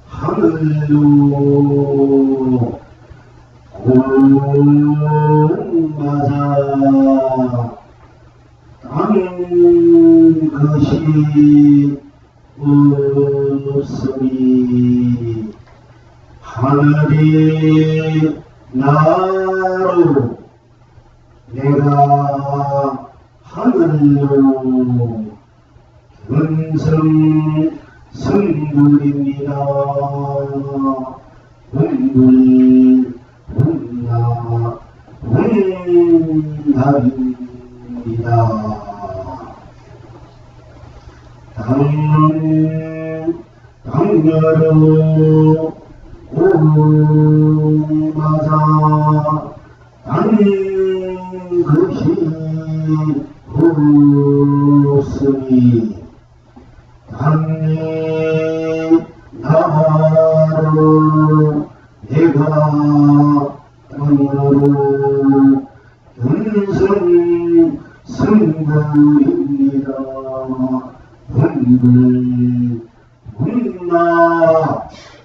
하늘로 공마사 땅 것이 없으니 하늘이 나로 내가 하늘로 견성 성불입니다. 분불 분나 분날입니다. 당여로 오마사 땅 것이 없으니 땅이 나로 내가 땅으로 견성 성불입니다. 분불 분나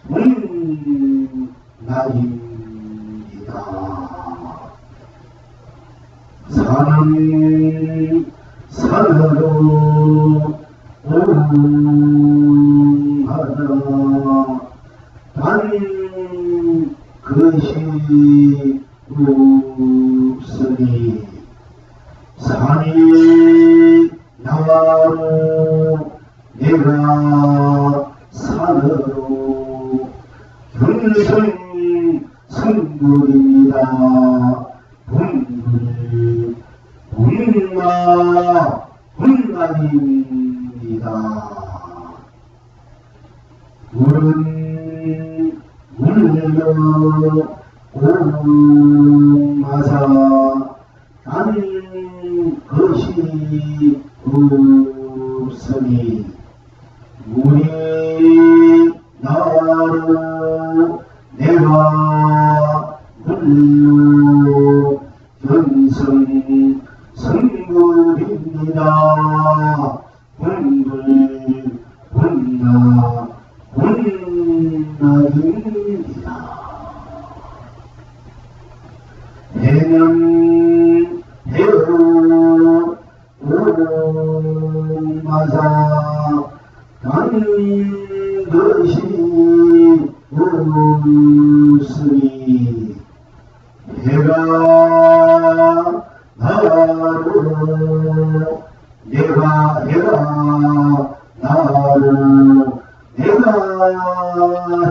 분날입니다. 산은 산으로 오하라 단 것이 없으니 산이 나로 내가 산으로 견성 성불입니다. 분불 분나 분날입니다. 물은 물려 오마사 딴 것이 없으니 물이 나로 내가 물려 견성 성불입니다. 분불 분나 분날입니다. 해는 해로 오마사 딴 것이 없으니 해가 나로 내가 나로 내가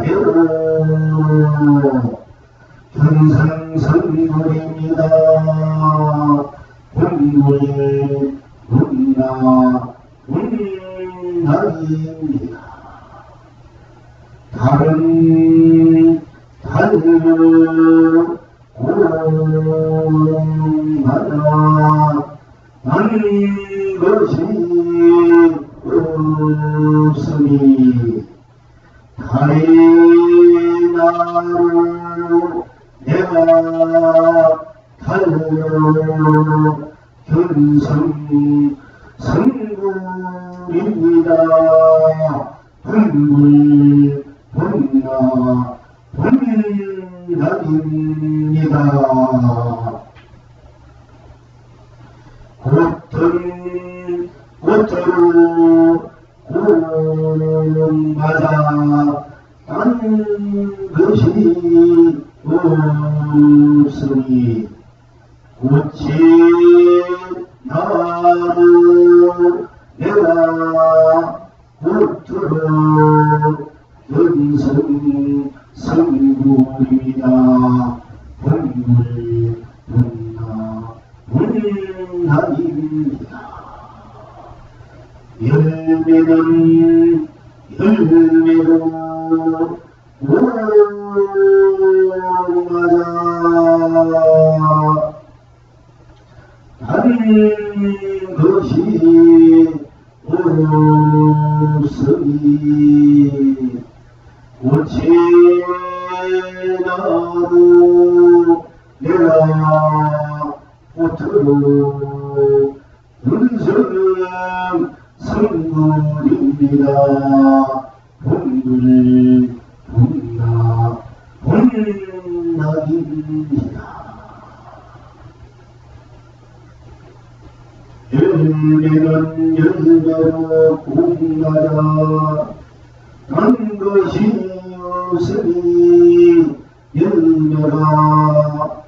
해로 견성성불입니다. 분불 분나 분날입니다. 다른 달려 공하라 딴 것이 없으니 달이 나로 내가 달려 견성 성불입니다. 분불 분나 분날입니다. 꽃은 꽃으로 공마사 딴 것이 없으니 꽃이 나로 내가 꽃으로 견성 성불입니다. 분불 분나 분날입니다. 열매는 열매로 오마사 다른 것이 없으니 꽃이 나로 내가 꽃으로 견성 성불입니다. 본불 본나 본락입니다. 열매는 열매로 공나라 단 것이 없으니 열매가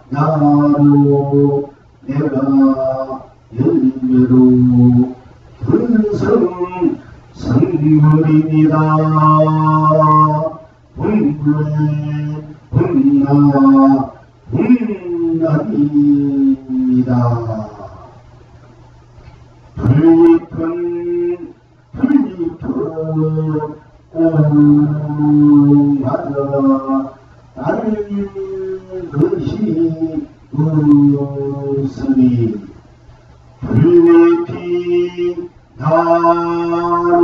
나로 내가 열매로 분성 성물입니다. 분불 분나 분납입니다. 불잎은 불잎으로 공하여 다른 것이 없으니 불잎이 나로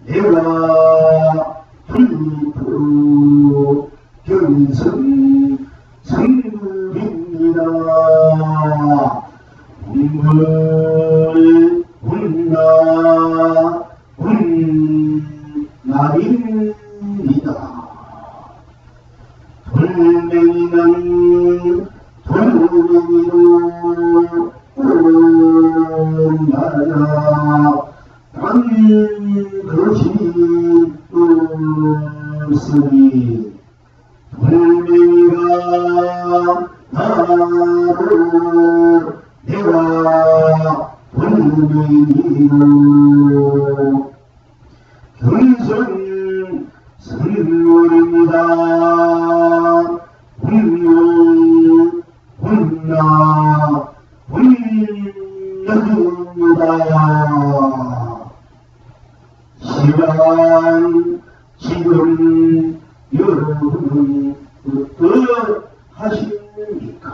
내가 불잎으로 견성 성불입니다. 분불 분나 분날입니다. 돌멩이는 돌멩이로 올라야 딴 것이 없으니 돌멩이가 나로 내가 돌멩이로 견성 선물입니다. 분물 분나 분납입니다. 시간 지금 여러분은 어떠하십니까?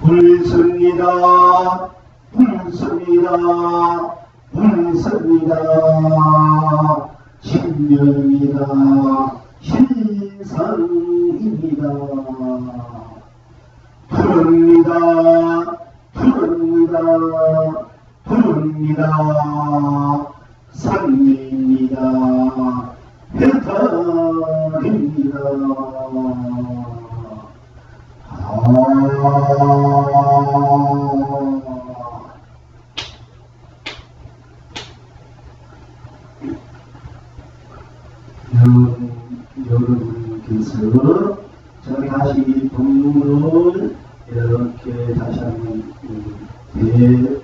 불섭니다. 불섭니다. 불섭니다. 신명입니다. 신상입니다. 푸릅니다. 푸릅니다. 푸릅니다. 산입니다. 해탈입니다. 여러분께서 저희 다시 본문을 이렇게 다시 한번 이제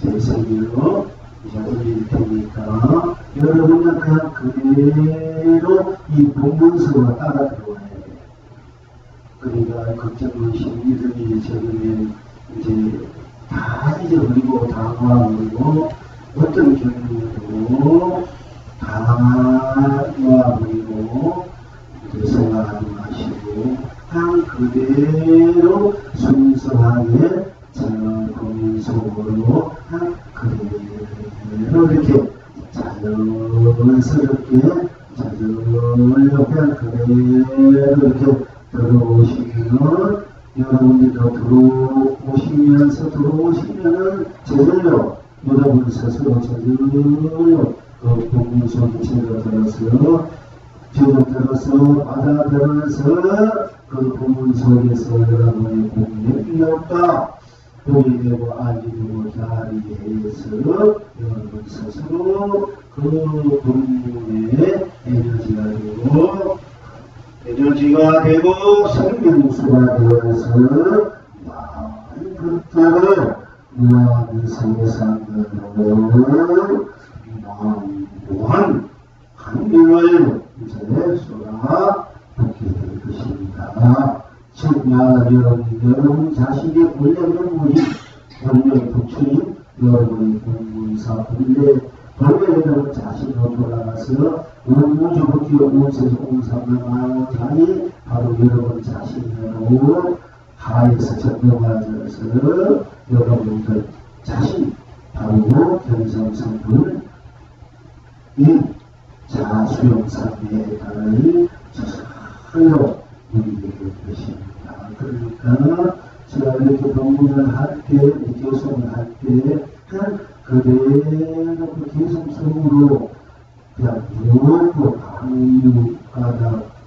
제성으로 이제 올릴 테니까 여러분은 그냥 그대로 이 본문서로 따라 들어와야 돼요. 그러니까 걱정하신 이들이 저는 이제 다 잊어버리고 다 놓아버리고 어떤 경우도 다 놓아버리고 생각하지 마시고 한 그대로 순수하게 본문 속으로 한 그대로 이렇게 자연스럽게 그냥 그대로 이렇게 들어오시면 여러분들도 들어오시면은 제대로 여러분 스스로 제대로 그 본문 속에 들어서 받아들여서 그 본문 속에서 여러분의 공력이 없다. 돈이 되고 알이 되고 자리 해서 여러분 스스로 그 본문에 에너지가 되고 생명수가 되어서 많은 것들을 무한 세상으로 무한 환경을 이제 쏟아 붓게 될 것입니다. 정말 여러분 자신의 본래 본문이 본래 부처님 여러분의 본문사 본래 여러분 자신으로 돌아가서 우주부터 우주에서 공사하니 바로 여러분 자신으로 하에서 전명하셔서 여러분들 자신 바로 견성성분 자수용산의 달을 스스로 우리에게 것입니다. 그러니까 제가 이렇게 법문을 할 때, 교성을 할 때, 그대로 개성성으로 그냥 무엇도 아무가다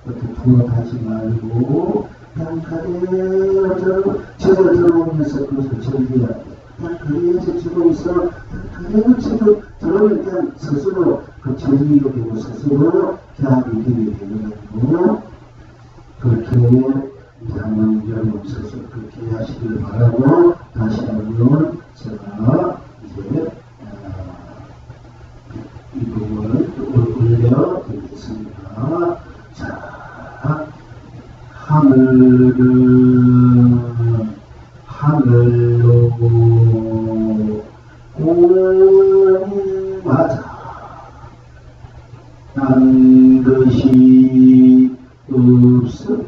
이렇게 부어하지 말고, 그냥 그대로 제대로 들어오면서 그것을 즐겨야 돼. 그냥 그래서 지금서 그대로 제대로 들어오면 그냥 스스로 그 즐기게 되고 스스로 계약이 되게 되는 거고, 그렇게 한번 여러분 스스로 그렇게 하시길 바라고, 다시 한번 제가 이제 이 부분을 올려드리겠습니다. 자, 하늘로 공이 맞아 난 것이 없으니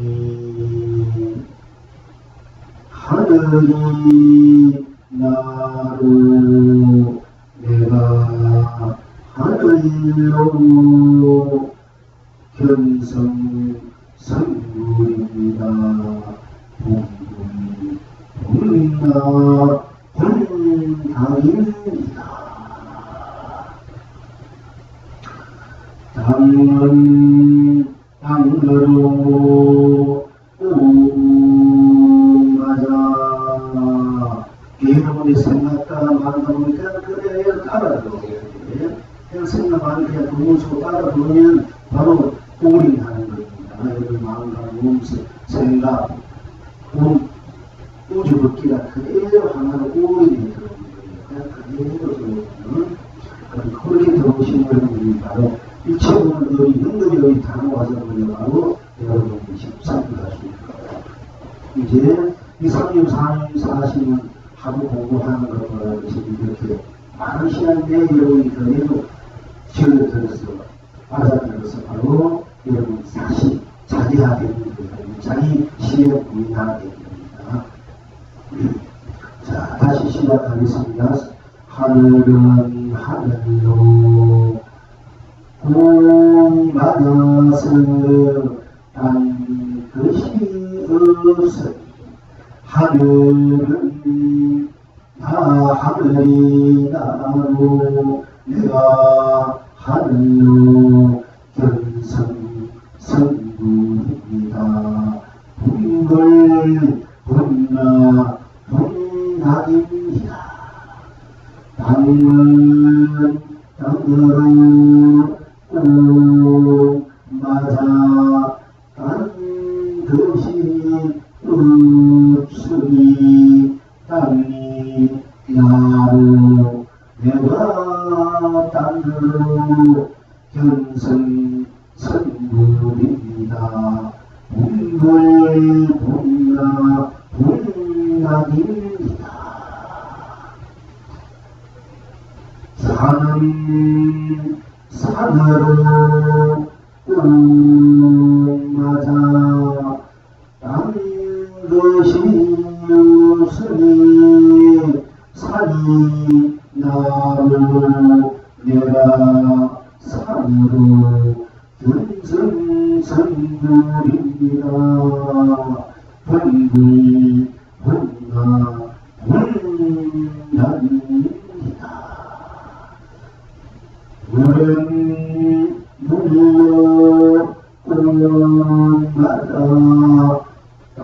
하늘이 나로 내가 하늘로 견성성불입니다. 본나 본당입니다. 당은 땅으로 오마자. 여러분이 생각 따라 만나보니까 그래 따라 들어오게 돼. 그냥 생각하는 그냥 부모시고 따라 부르면 바로 꼴이 나는 겁니다. 여러분 마음과 몸소 생각, 우주 법기가 그대로 하나로 꼴이 들어오는 거예요. 그냥 그대로 들어오면 그렇게 들어오신 여러분이 바로 일체보는 여기 능력이 여기 다 모아서 보려고 여러분이 십삼을 하십니다. 이제 이 3년, 4년, 40년 하고 공부하는 것보다 이렇게 많은 시간 내에 여러분이 그래도 지어들어서 알아들어서 바로 여러분 다시 자기하게 됩니다. 자기 시에 부인하게 됩니다. 자, 다시 시작하겠습니다. 하늘은 하늘로 공만여서 딴 것이 없으니 하늘은 다 하늘이 나로 내가 하늘로 견성성불입니다. 분걸 분나 분락입니다. 땅은 땅으로 꼭 맞아 딴 것이 없으니 땅이 나로 내가 땅으로 견성성불입니다. 분걸 분나 분락입니다. 산은 산으로 꼭 맞아 딴 것이 없으니 산이 나로 내가 산으로 견성성불입니다. 분불 분나 분락입니다. 물은 물로 꽃마다 딴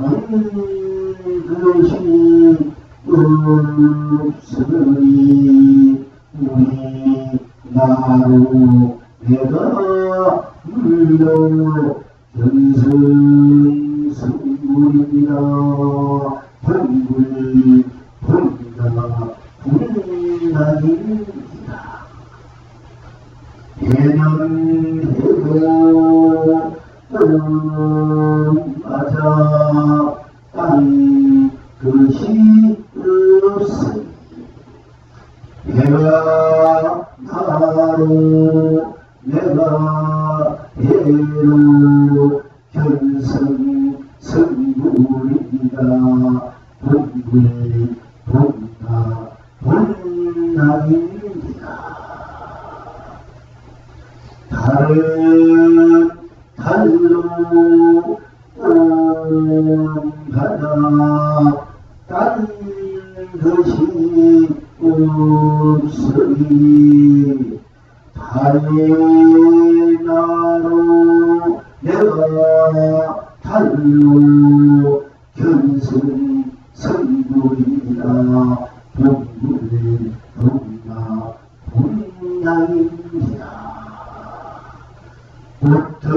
것이 없으니 우리 나로 내가 물로 견성성불입니다. 분불 분나 분락입니다. 해는 해도 맞아 딴 것이 없으니 해가 나로 내가 해로 견성성불입니다. 분불 분나 분락입니다. 다른 달로 꼭 이 달나로 내가 달로 견성 선불이다. 본불 동나 본당입니다. 어떤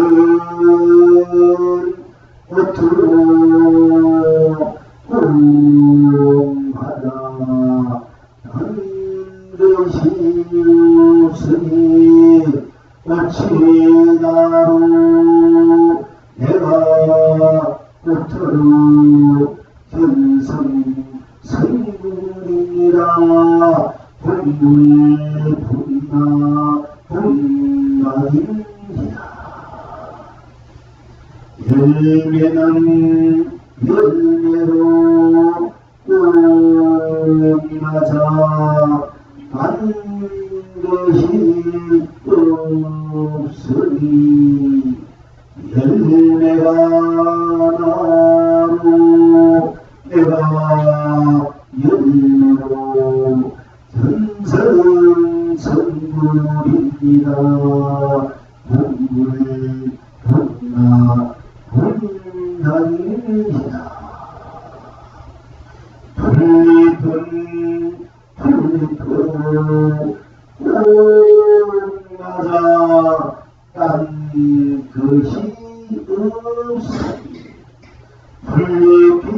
공하다 한 것이 없으니 어찌나로 내가 어떠로 견성 성불이라. 본불 본나 본당입니다. 열매는 열매로 꽃이 맞아 한 것이 없으니 열매가 나로 내가 열매로 전성성불입니다. 본불 본나 본당입니다. 풀잎은 꽃마다 딴 것이 없으니 풀잎이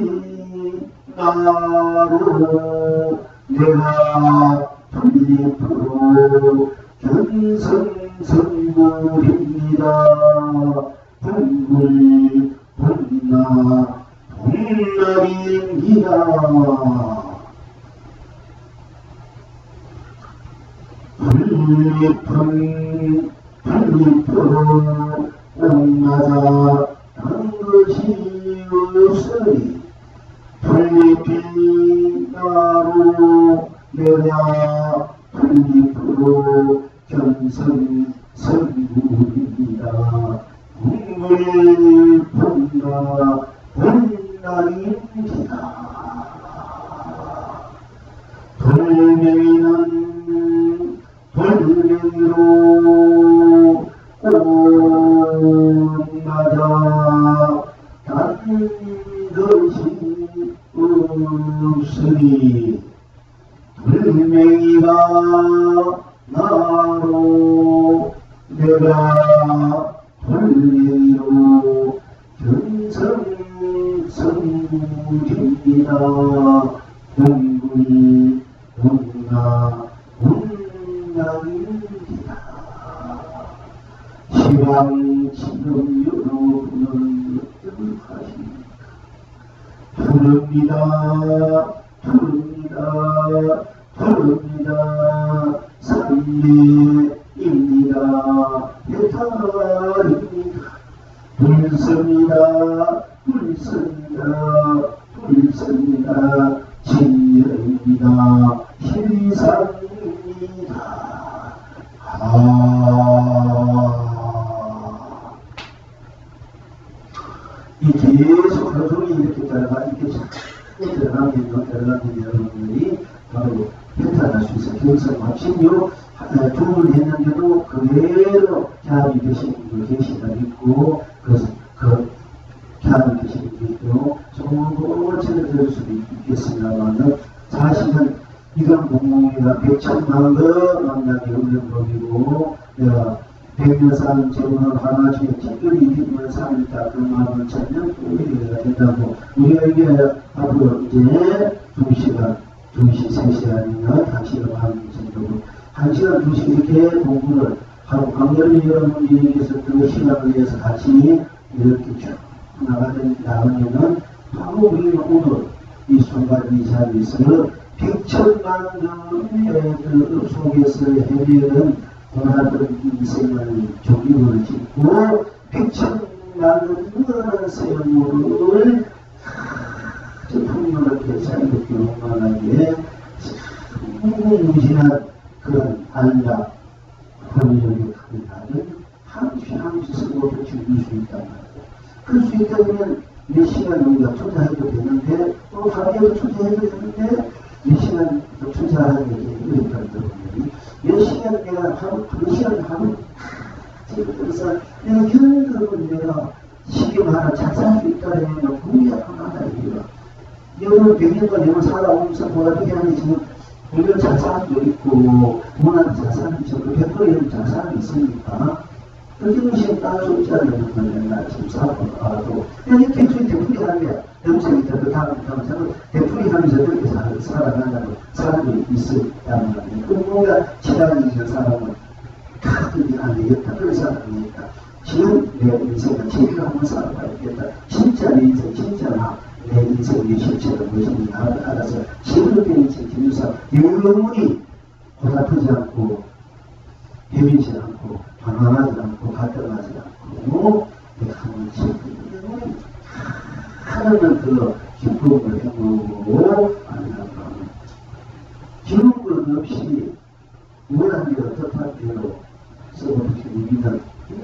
나로 내가 풀잎으로 견성성불입니다. 본불 본나 본당입니다. 풀잎은 풀잎으로 꽃마다 한 것이 없으니 풀잎이 나로 내가 풀잎으로 견성성불입니다. 본불 본나 본당입니다. 돌멩이는 돌멩이로 꽃마다 단 것이 없으니 돌멩이가 나로 내가 돌멩이로 견성성불입니다. 본불 본나 본당입니다. 시방 지금 여러분은 어떡하십니까? 부릅니다. 부릅니다. 부릅니다. 삼례입니다. 배탈입니다. 불섭니다. 불섭니다. 불섭니다. 진열입니다. 희상입니다. 이 계속 표정이 이렇게 이렇게 자꾸 들어가면 여러분들이 바로 편탄할 수 있어요. 경성 마침요 두분 했는데도 그대로 갸이 되시는 분도 계시다 있고, 그 갸이 되시는 분도 있고, 조금 찾아들 수도 있겠습니다만, 사실은 이건 공공이가 100천만 거 만나기 없는 법이고, 내가 100년 사는 재원을 하나 중에 특별히 200년 사니까 그 마음을 찾는 우리가 된다고. 우리가 이게 앞으로 이제 2시간, 2시, 3시간이나 1시간 반 정도로 1시간, 2시 이렇게 공부를 하고, 강렬히 여러분들께서 그 시간을 위해서 같이 이렇게 쭉 나가면은 바로 우리가 오늘 이 순간 이 자리에서 100천만 그 속에서 헤매는 원하던 인생을 조기를 짓고 100천만 세월을 아주 풍요롭게 자유롭게 원만하게 무궁무진한 그런 안락, 권력의 큰 날을 한시 쓰고 즐길 수 있단 말이에요. 그럴 수 있다면 몇 시간 우리가 투자해도 되는데, 또 하루에도 투자해도 되는데, 몇 시간 투자하는 게 있다는 거예요. 몇 시간 내가 하루, 2시간 하루. 그래서 내가 현금을 내가 쉽게 말하면 잘 살 수 있다면 공약하다 이거야. 여러분 100년간 내가 살아오면서 어떻게 하는지 지금 물론 잘 사는 도 있고 돈한테 잘 사는 게 있고 100% 잘 사는 게 있으니까 그렇게 시에 따라서 있잖아요. 맨날 지금 살아도 이렇게 되풀이 하는 거야. 영생이 더 다음 되풀이 하면서 그렇게 살아간다고 사람이 있었다는 거예요. 그 뭔가 지나가는 있는 사람은 가끔이 안 되겠다. 그래서 안 되겠다. 지금 내 인생을 제대로 한번 살아봐야겠다. 진짜 내 인생, 진짜 내 인생의 실체가 무엇인지 알아서 제대로 된 인생 기면서 영원히 고달프지 않고 헤매지 않고 방황하지 않고 갈등하지 않고 내가 한번 지금 하나는 그 기쁨을 행복으로 아니라고 하면 기쁨 없이 원한 게 어떻다 대로 써보게 우리는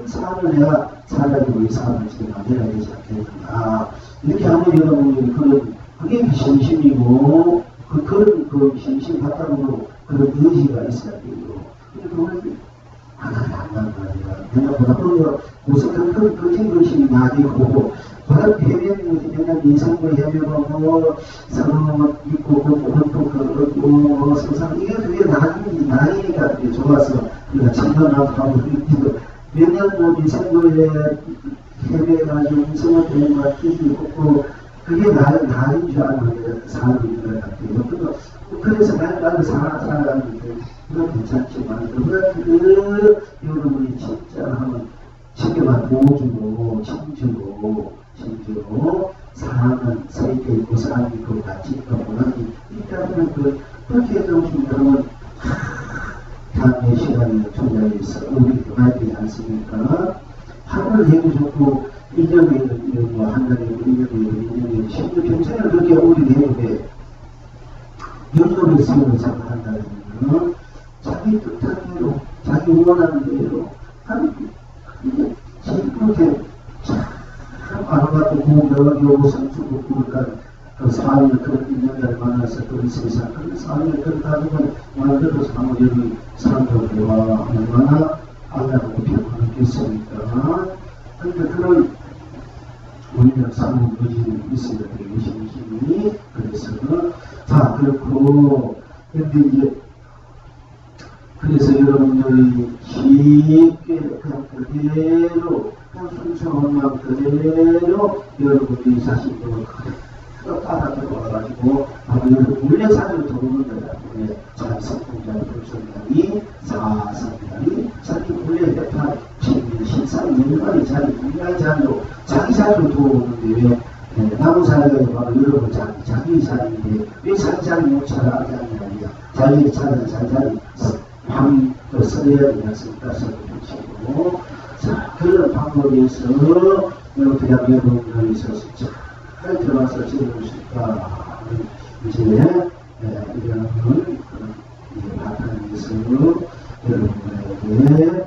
삶을 내가 살아가지고 이 삶을 지금 만들어야 되지 않겠는가. 이렇게 하면 여러분들이 그게 심심이고, 그런 심심 바탕으로 그런 의지가 있어야 되고, 그걸 하나도 안 나는 거야. 내가 보다 고속한 그런 것이 나이고, 보다 내가 인생을 헤매고, 서로 있고, 또, 세상, 이게 그게 나이니까 좋아서, 우리가 참견하고, 몇년 인생을 헤매가지고 인생을 배우고 끼고 그게 나인 줄 알고 사람이 있는 것 같아요. 그래서 나를 살아가는데 그건 괜찮지만 여러분이 진짜 하면 지켜만 보여주고 챙주고 사람은 세계 있고 사람이 있고 같이 있고 원하니 있다면 그렇게 해주시면 여러분 다음의 시간에 총장에서 우리 그만하지 않습니까? 하루를 해주셨고 1년에 한 달에 1년에 10년 평생을 그렇게 우리 내부에 연속의 수업을 생각한다면 자기 뜻한 대로 자기 원하는 대로 하는 이게 그렇게 참 아름답고 고우려고 선수고 그럴까 그 사회를 그런 인연을 만나서 그 세상 그 사회를 그렇게 하면 오늘도 사무엘이 사람들과 얼마나 알라고 평가했겠습니까? 그러니까 그런 우리는 사무 의지는 있어야 되는 것이니 그래서 자 그렇고 근데 이제 그래서 여러분들이 쉽게 그냥 그대로 순수한 그대로 여러분들이 자신도 따라 들어와가지고 물레사를 도는 거야. 자기 성공자의 불성장이 사성장이 자기 물레 대파 신상 연관이 자기 물레 자리로 자기 자리로 도우는데 왜 나무 자리가 바로 여러분 자기 자리인데 왜 자기 자리 못 찾아가지 않느냐. 자기 자리 방도 써야 되지 않습니까? 써보시고 자 그런 방법에서 어떻게 하면 여러분들이 있어서 잘 들어와서 지내고 싶다. 이제 이런 바탕에서 여러분에게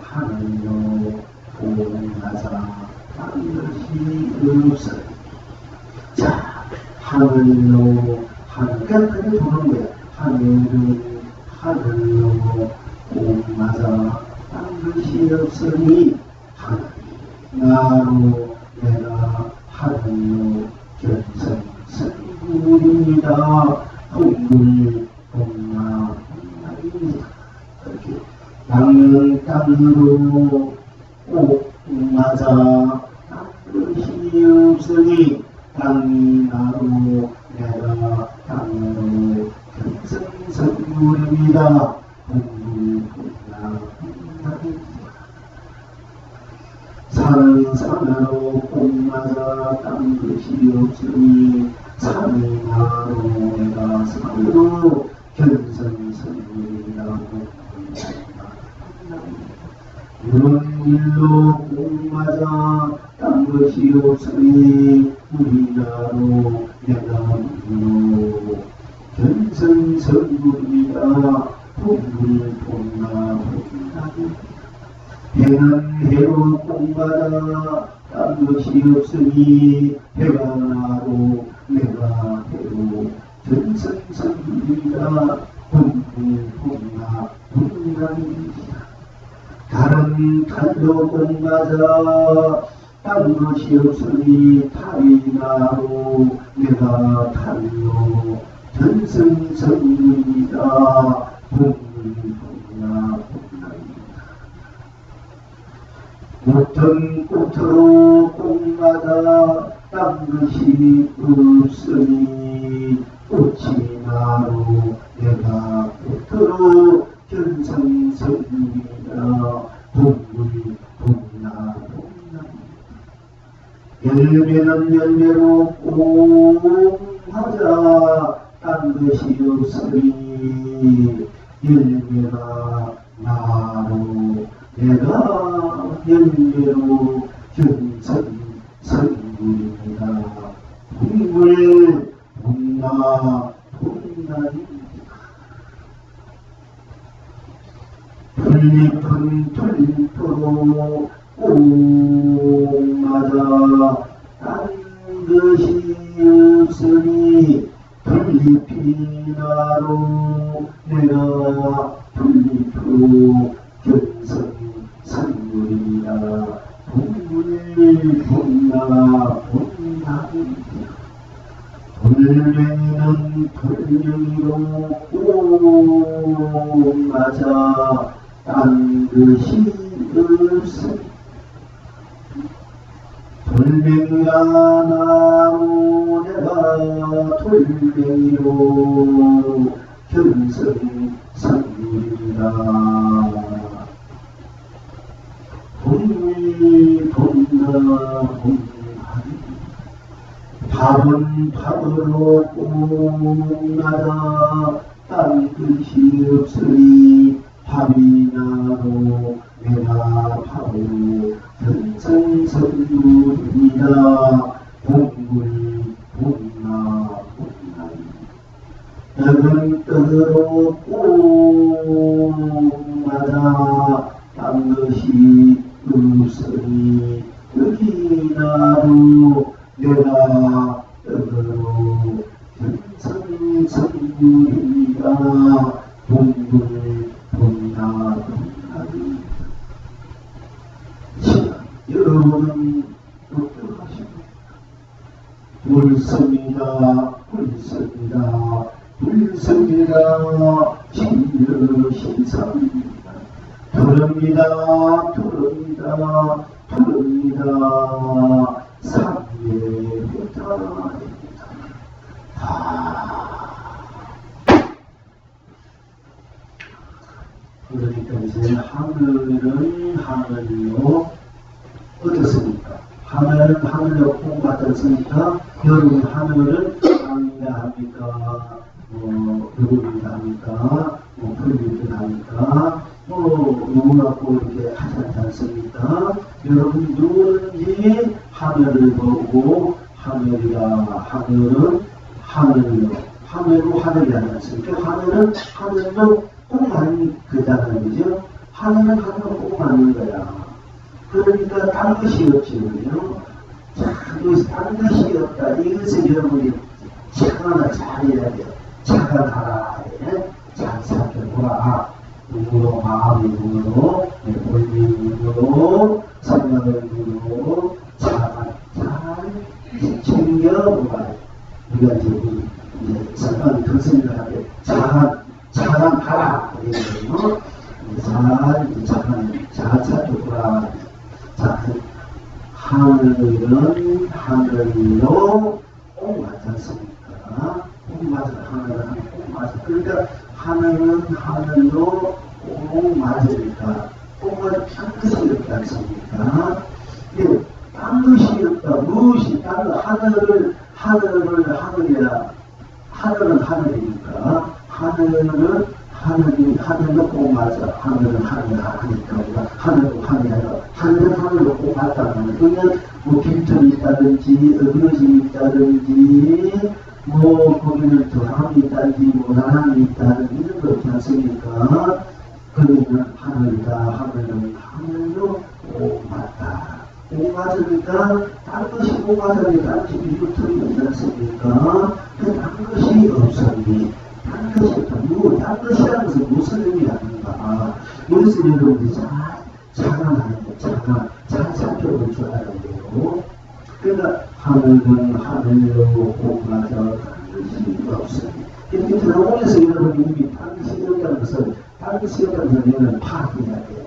하늘로 보내자 하늘이 없어요. 자 하늘로 그냥 보는 거야. 하늘로 보내자 하늘이 없으니 나로 내가 하늘로 견성 선물입니다. 동물 동나입니다. 이렇게 땅으로 꼭 맞아 땅끝이 없으니 땅이 나로 내가 땅으로 견성 선물입니다. 동물 동나입니다. 산으로 꼭 맞아 땅끝이 없으니 산이 나로 내가 산으로 견성선물이라고 이런 일로 꼭 맞아 땅끝이 없으니 우리나로 내가 물로 견성선물이다. 동물 동나 해는 해로 꼭 맞아 땅끝이 없으니 해가 나로 내가 해로 견성선물이다. 동나 동남이시다. 다른 달도 공맞아 딴 것이 없으니 탈이나로 내가 탈로 전승성문이다. 동나 동남이다. 어떤 꽃으로 꽃마다 딴 것이 없으니 꽃이 나로 내가 꽃으로 견성성이라. 동물 동나 동나 열매는 열매로 꽃마다 딴 것이 없으니 열매가 나로 내가 열매로 견성성입니다. 동물 동나 동나입니다. 풀잎은 풀잎으로 꽃마다 딴 것이 없으니 풀잎이 나로 내가 풀잎으로 견성성물이라. 동물 동나 동나입니다. 돌멩이는 돌멩이로 꽃맞아 딴 것이 없으니 돌멩이가 나로 내가 돌멩이로 견성성물이라. 동물 동나 동나입니다. 밥은 밥으로 꽃마다 딴 것이 없으니 밥이 나로 내가 밥으로 견성성물이다. 동물 동나 동나입니다. 떡은 떡으로 꽃마다 딴 것이 없으니 떡이 나로 내가 떡으로 견성성물이다. 동물 동나 동나입니다. 여러분은 어떠하십니까? 불섭니다. 불섭니다. 불섭니다. 신여신사입니다. 들읍니다. 들읍니다. 들읍니다. 삼예배타입니다. 그러니까 이제 하늘은 하늘로 어떻습니까? 하늘은 하늘로 꼭 같았으니까 여러분 하늘은 땅이라 합니까? 여러분이라 합니까? 풀리기라 합니까? 누구라고 이렇게 하지 않습니까? 여러분 누구든지 하늘을 보고 하늘이라. 하늘은 하늘로 하늘로 하늘이 아니었습니까? 하늘은 하늘로 꼭 맞는 거잖아요. 그죠? 하늘은 하늘로 꼭 맞는 거야. 그러니까 딴 것이 없지. 그죠? 자, 여기서 딴 것이 없다. 이것을 여러분이 하나 잘 해야 돼요. 착각하라. 잘 살펴보라. 눈으로, 마음의 눈으로, 본인의 눈으로, 생각의 눈으로 잘 챙겨보라. 우리가 이제 설명이 그 생각하게 잘하라. 잘 살펴보라. 자, 하늘은 하늘로 꼭 맞지 않습니까? 꼭 맞아. 하늘은 꼭 맞아. 그러니까 하늘은 하늘로 꼭 맞으니까 꼭 맞아. 딴 것이 없지 않습니까? 딴 것이 없다. 무엇이 딴 것? 하늘을 하늘이라. 하늘은 하늘이니까 하늘로 꼭 맞아. 하늘은 하늘하니까 우리가 하늘로 하늘이라. 하늘로 꼭 맞다는 그러면 뭐 빈틈이 있다든지 어그러짐이 있다든지 거기는 저항이 있다든지 모난함이 있다든지 이런 거 없지 않습니까? 그러면 하늘은 하늘로 꼭 맞다. 꼭 맞으니까 딴 것이 꼭 맞으니까 딴 것이 빈틈이 없지 않습니까? 그 딴 것이 없으니 딴 것이 없다. 딴 것이라는 것은 무슨 의미라는가. 여기서 여러분들이 잘 자각하는 거, 잘 살펴볼 줄 알아야 돼요. 그러니까 하늘은 하늘로 공마저 딴 것이 없으니. 이렇게 들어오면서 여러분이 이미 딴 것이 없다는 것을, 딴 것이 없다는 것을 여러분은 파악해야 돼요.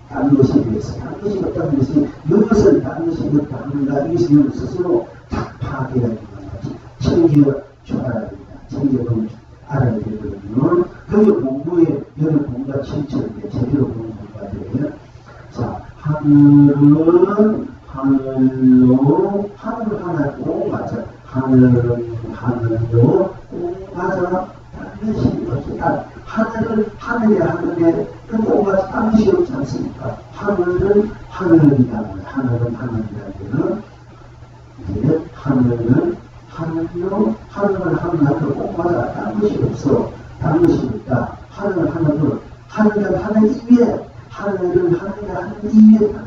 딴 것이 대해서, 딴 것이 없다는 것이, 이것을 딴 것이 없다 하는가, 이것을 여러분 스스로 딱 파악해야 되는 거죠. 챙겨줘야 됩니다. 챙겨보면 알아야 되거든요. 그게 공부에, 여러분 공부가 실천인데, 제대로 보는 공부가 돼요. 자, 하늘은 하늘로, 하늘 하나 꼭 맞아. 하늘은 하늘로 꼭 맞아. 딴 것이 없어. 하늘에 꼭 맞아. 딴 것이 없지 않습니까? 하늘은 하늘이다. 하늘은 하늘이라는 이제 하늘은 하늘로, 하늘로 꼭 맞아. 딴 것이 없어. 딴 것이 없다. 하늘은 하늘로, 하늘은 하늘 이외에, 하늘은 하늘 이외에 딴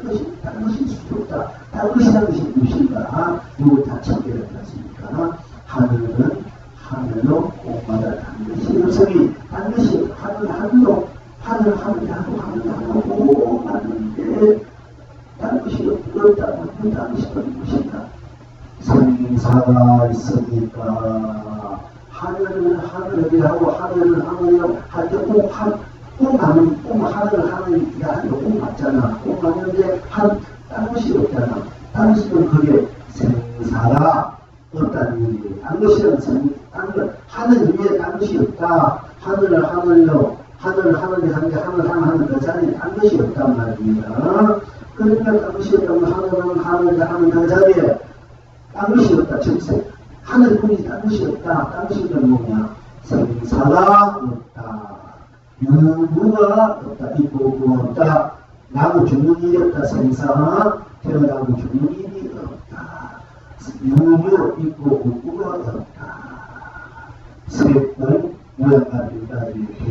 것이 있을 수 없다. 딴 것이라는 것이 무엇인가? 이거 다 챙겨야 되지 않습니까? 하늘은 하늘로 꼭 맞아. 딴 것이 없으니, 딴 것이 하늘로 꼭 맞는데, 딴 것이 없다. 딴 것이 무엇인가? 생사가 있으니까 하늘은 하늘이라고 하늘은 하늘이라고 할 때 꼭 하늘이 아니고 꼭 맞잖아. 꼭 맞는데 딴 것이 없잖아. 딴 것이면 그게 생사가 없다는 얘기예요. 딴 것이란 하늘 위에 딴 것이 없다. 하늘을 하늘로 하늘이 한데 하늘 그 자리에 딴 것이 없단 말입니다. 그러니까 딴 것이 없다면 하늘은 그 자리에 딴 것이 없다. 즉 하늘뿐이 딴 것이 없다. 딴 것이 뭐냐? 생사가 없다. 유무가 없다. 있고 없다. 나고 죽는 일이 없다. 생사가 태어나고 죽는 일이 없다. 유무 있고 없고가 없다. 세공 모양가지까지 이렇게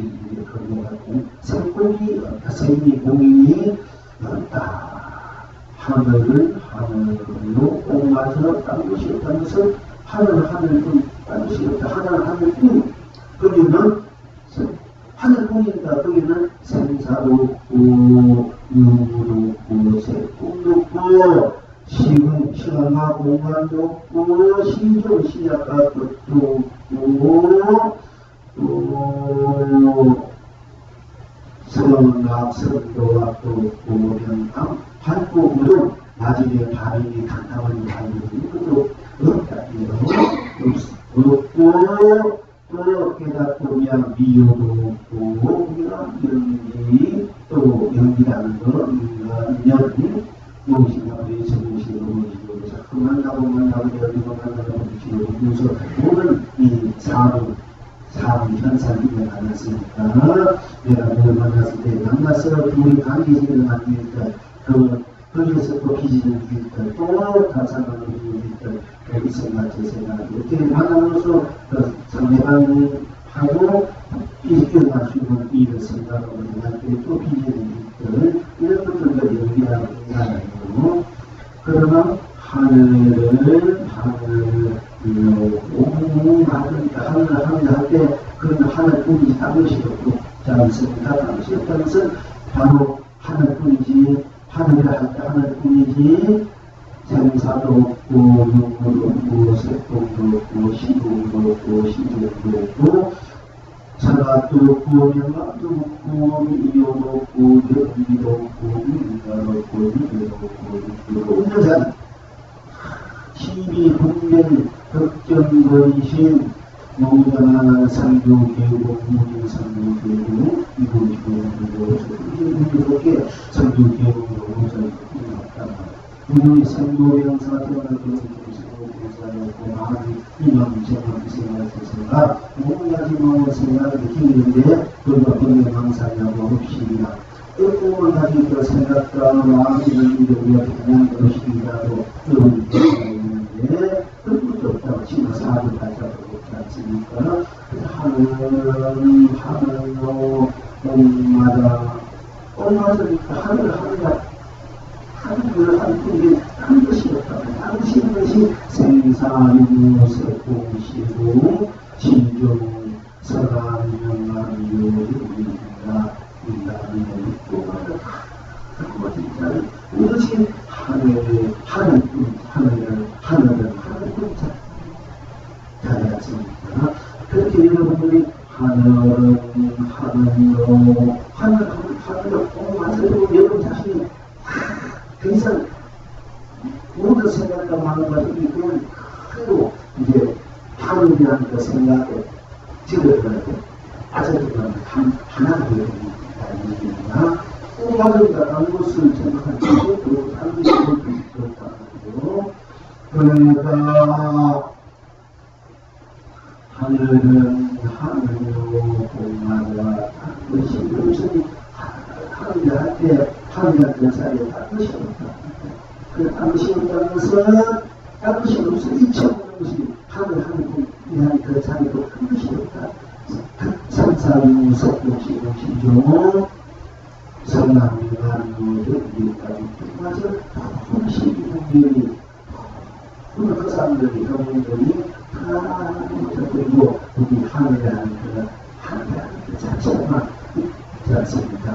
걸려가지고 세공이 없다. 생리 공인이 없다. 하늘은 하늘로 꼭 맞아. 딴 것이 없다는 것은 하늘뿐 딴 것이 없다. 하늘뿐. 거기는 하늘뿐이니까 거기는 생사도 없고 유무도 없고 세공도 없고 시간과 공간도 없고 시조 시작과 끝도 없고 또 선악 선도학도 없고 명암 발고구도 나중에 발음이 간단한 발음이 그것도 없고 또 깨닫고면 미효도 없고 연기 또 연기라는 거 인연이 무엇인가 우리 정신으로 무엇이고 자꾸 만나고 열리고 만나고 부딪히고 그래서 모든 이 사람 현상이 일어났으니까 내가 너를 만났을 때 만나서 둘이 관계식을 만드니까 거기에서 또 기지를 드릴까 또 다른 사람을 드릴까 이 생각 저 생각 이렇게 만남으로써 상대방하고 일어날 수 있는 일을 생각하고 또 기지를 드릴까 이런 것들과 연기하고 있나요. 그러나 하늘로 하늘 할 때 그런 하늘뿐이지 딴 것이 없고 자 않습니까? 딴 것이 없다는 것은 바로 하늘뿐이지 하늘이라 할 때 하늘뿐이지 생사도 없고 육구도 없고 색동도 없고 시동도 없고 시종도 없고 사각도 없고 명암도 없고 미효도 없고 연기도 없고 민가도 없고 미래도 없고 육구도 없는 자리 시비 분명 덕정거리신 무정한 상주계곡 무정상주계곡 이곳이고 이렇게 상주계곡으로 모자를 끝났다. 우리 상도명사가 태어날 것을 생각하고 많은 이만저만 생각해서가 온가지 마음을 생각을 느끼는데 그가 어떤 망상이라고 없이나 꿈을 가지고 생각과 마음을 이루며 그냥 것이라도 그런 것이 있는데 그것도 없다고 치면 사를 가져도 없지 않습니까? 하늘로 꽁마다 하늘을 하늘이 한 것이 없다면 당신 것이 생사유무세공시로 진종 서가명만 요리입니다. 인간의 육도가 그거 진짜 오롯이 하늘을 잘 않습니까? 그렇게 여러분들이 하늘은 하늘로 하늘로 맞아요. 여러분 자신이 그 이상 모든 생각과 마음을 가지고 그냥 그대로 이제 하늘이라는 그 생각에 집어들어야 돼. 아직은 하나가 되어야 됩니다. 오마들이라는 것을 생각할 때 그리고 다른 것을 볼 수 있었다고. 그러니까 하늘은 하늘로 공마가 뜻이 무슨 하늘한테 하늘한테 자리에 뜻이 없다. 그 뜻이 없다는 것은 뜻이 없어 이치 없는 것이 하늘하는 그 자리도 뜻이 없다. 삼사유 석고시고 시종 성남미만으로 여기까지 맞아 홍시국민이 그 사람들이 경험들이 다 그리고 우리 하늘이라는 그 자체만 있지 않습니까?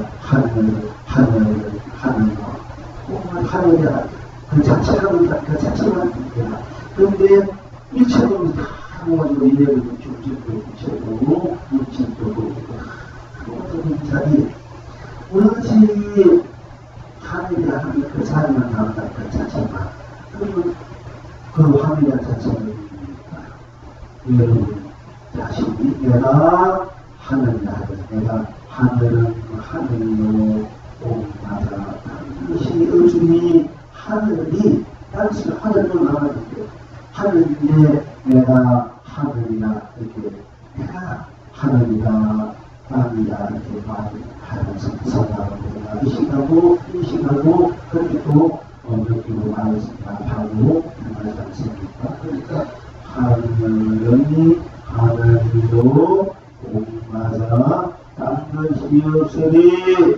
하늘이라 그 자체만 있구나. 그런데 일체적으로 다 모아지고 이래를 중심으로 붙여보고 물질도 그것도 자리 오로지 하늘이라는 그 자리만 나온다 그 자체만 그리고 그 하늘이라는 자체는 여러분 자신이 내가 하늘이다 내가 하늘은 하늘로 옮마다 당시 의중이 하늘이 당시 하늘로 나가는데 하늘인데 내가 하늘이다 이렇게 내가 하늘이다 땅이다 이렇게 말하면서 생각하고 의식하고 그렇게 또 느끼고 말하고 말하지 않습니까? 그러니까 하늘은 하늘로 옮마다 땅것이 없으니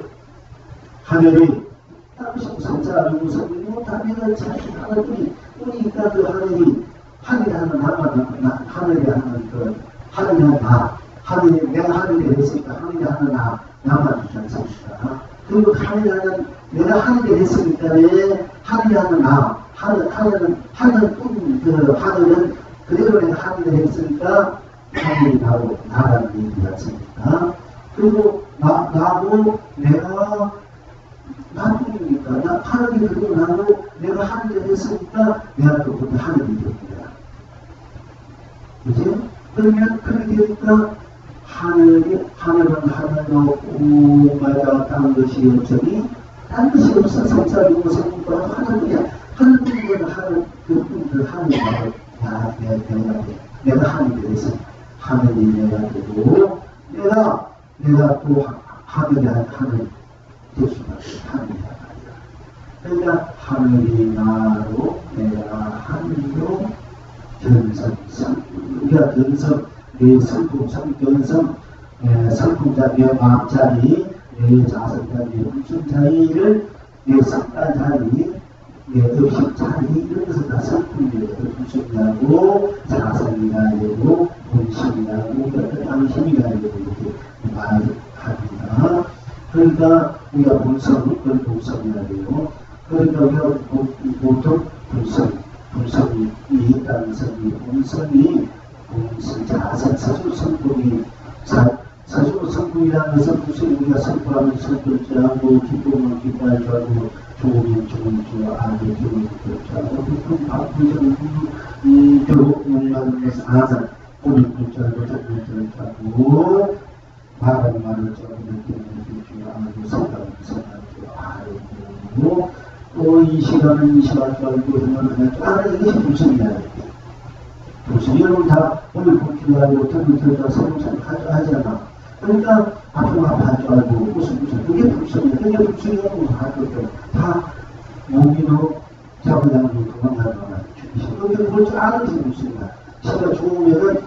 하늘이 땅시 성자를 무섭게 못하면 자신 하늘이 우리가 그 하늘이 하는 나만 하늘이 하는 그 하늘이 하는 나 하늘이 내가 하늘이 됐으니까 하늘이 하는 나만 있지 않습니까? 그리고 하늘이 하는 내가 하늘이 됐으니까 하늘이 하는 나 하늘은 그대로 내가 하늘이 했으니까 하늘이 바로 나라는 얘기지 않습니까? 그리고 나도 내가 나뿐이니까 하늘이 그리고 나도 내가 하늘이 했으니까 내가 또 그때 하늘이 됩니다. 그죠? 그러면 그렇게 되니까 하늘은 하늘로 오마다 딴 것이 없으니 딴 것이 없어 성사리고 성부가 하늘이야. 하늘뿐이면 하늘이 바로 내가 하늘이 돼서 하늘이 내가 되고 내가 또 하늘이 될 수가 없어. 하늘이야. 그러니까 하늘이 나로 내가 하늘로 우리가 견성, 내 성품, 성견성, 성품자, 내 마음자리, 내 자성자리, humsun자리를 내 성단자리, 내 의식자리, 이런 것을 다 성품이라고 humsun이라고, 자성이라 되고, 본심이라고, 양심이라 되고, 이렇게 말합니다. 그러니까 우리가 본성, 그걸 본성이라 되고, 그러니까 우리가 보통 본성이 있다는 성이 본성이 자성, 사주성품이 사주성품이라는 것은 무슨 우리가 성품하면 성품을 줄 알고 기쁨을 기뻐할 줄 알고 좋으면 좋은 줄 알고 기쁨을 기뻐할 줄 알고 보통 바쁘면 욕만 해서 항상 꼬리를 줄 알고 잡을 줄 알고 말을 줄 알고 느끼는 줄 알고 생각을 줄 알고 또 이 시간은 이 시간 줄 알고 생각을 줄 알고 이것이 불성이라는 거예요. 불성. 여러분 다 오늘 복귀하고 들다 성찰을 하잖아. 그러니까 아파할 줄 알고 무슨 그게 불성이야. 그게 불성이라고 할 것들 다 모기도 잡으려고 도망가거나 죽이시고 그게 그걸 줄 아는 게 불성이야. 시가 좋으면은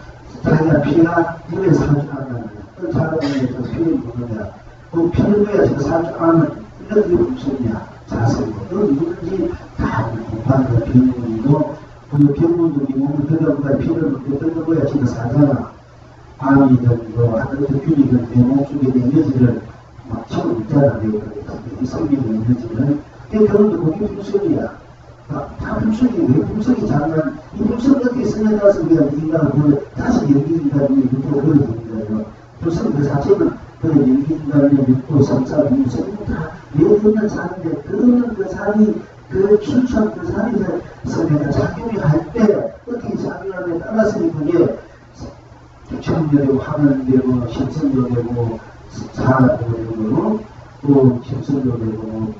자기가 피가 눈에 살 줄 안다는 거야. 그 자라면서 피를 먹는 거야. 그 피를 먹어야 지금 살 줄 아는 그게 불성이야. 자세고. 그건 누구든지 다 공부하는 거야. 병문이도 그 병문들이 몸을 들여보다 피를 먹고 뜯어봐야 지금 살잖아. 밤이든 뭐 하늘의 균이든 내 몸속에 에너지를 막 채워있잖아요. 이 성경의 에너지는. 그런데 그게 불성이야. 다 불성이 왜 불성이 장난, 이 불성 어떻게 쓰냐 따라서 우리가 인간을 보면 다시 연기인간이 믿고 그러는 거예요. 불성 그 자체는 그 연기인간을 믿고 성사를 믿고 다 내어놓는 자리인데 그러는 그 자리, 그 출처 그 자리에서 내가 작용이 할 때 어떻게 작용하냐에 따라서 그게 기천도 되고 화면도 되고 신성도 되고 사람도 되고 또 신성도 되고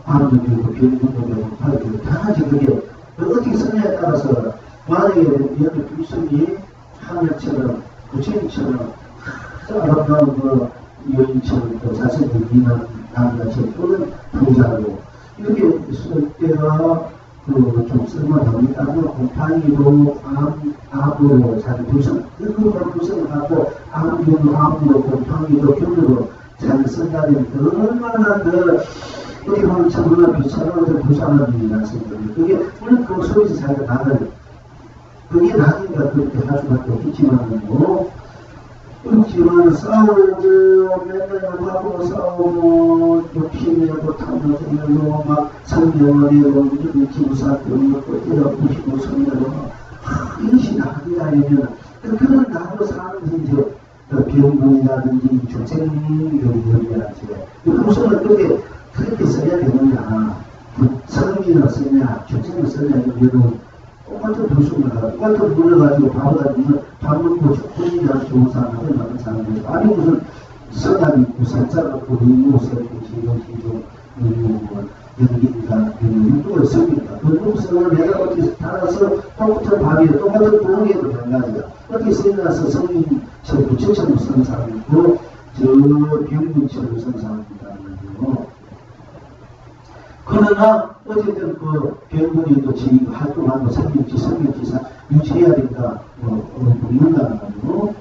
화면도 되고 변분도 되고 팔도 되고 다 같이 그게 어떻게 쓰냐에 따라서 만약에 여기 불성이 하늘처럼 부처님처럼 아름다운 그 여인처럼 또 자신의 미남 남자처럼 또는 부자로 이렇게 쓸 때가 좀 쓸만합니다. 곰팡이로 암으로 자기 불성, 일부러 불성을 하고 암으로 곰팡이로 균으로 잘 쓴다면 얼마나 그 어디 보면 참으나 비참하고 불쌍한 일이 났습니다. 그게 물론 그 소리에서 자기가 나를 그게 나니까 그렇게 할 수밖에 없겠지만 그렇지만 싸우고 맨날 하고 싸우고 또 피내고 탐내고 막 성경을 내고 무슨 기부사도 때려 부시고 성경을 이것이 나이 아니면 그런 나로 사는 이제 병문이라든지 조생들이 연결하지 무슨 그렇게 써야 되느냐 성경을 쓰냐 조생을 쓰냐 이거는 똑같은 도수입니다. 똑같은 물을 가지고 밥을 가지고 밥 먹고 혼이랑 좋은 사람한테 많은 사람들 아니 무슨 성향이 있고 살짝 갖고 의무성 지금 연기인가 이걸 씁니다. 그 의무성을 내가 어떻게 따라서 똑같은 밥이에 똑같은 부흥에도 된다니까 어떻게 쓰여서 성인처럼 부처처럼 쓰는 사람이 있고 저 병문처럼 쓰는 사람이 있다는 거죠. 그러나 어쨌든 그 병문이 또 지금 활동하고 성경지사 유지해야 된다 묻는다는 거죠.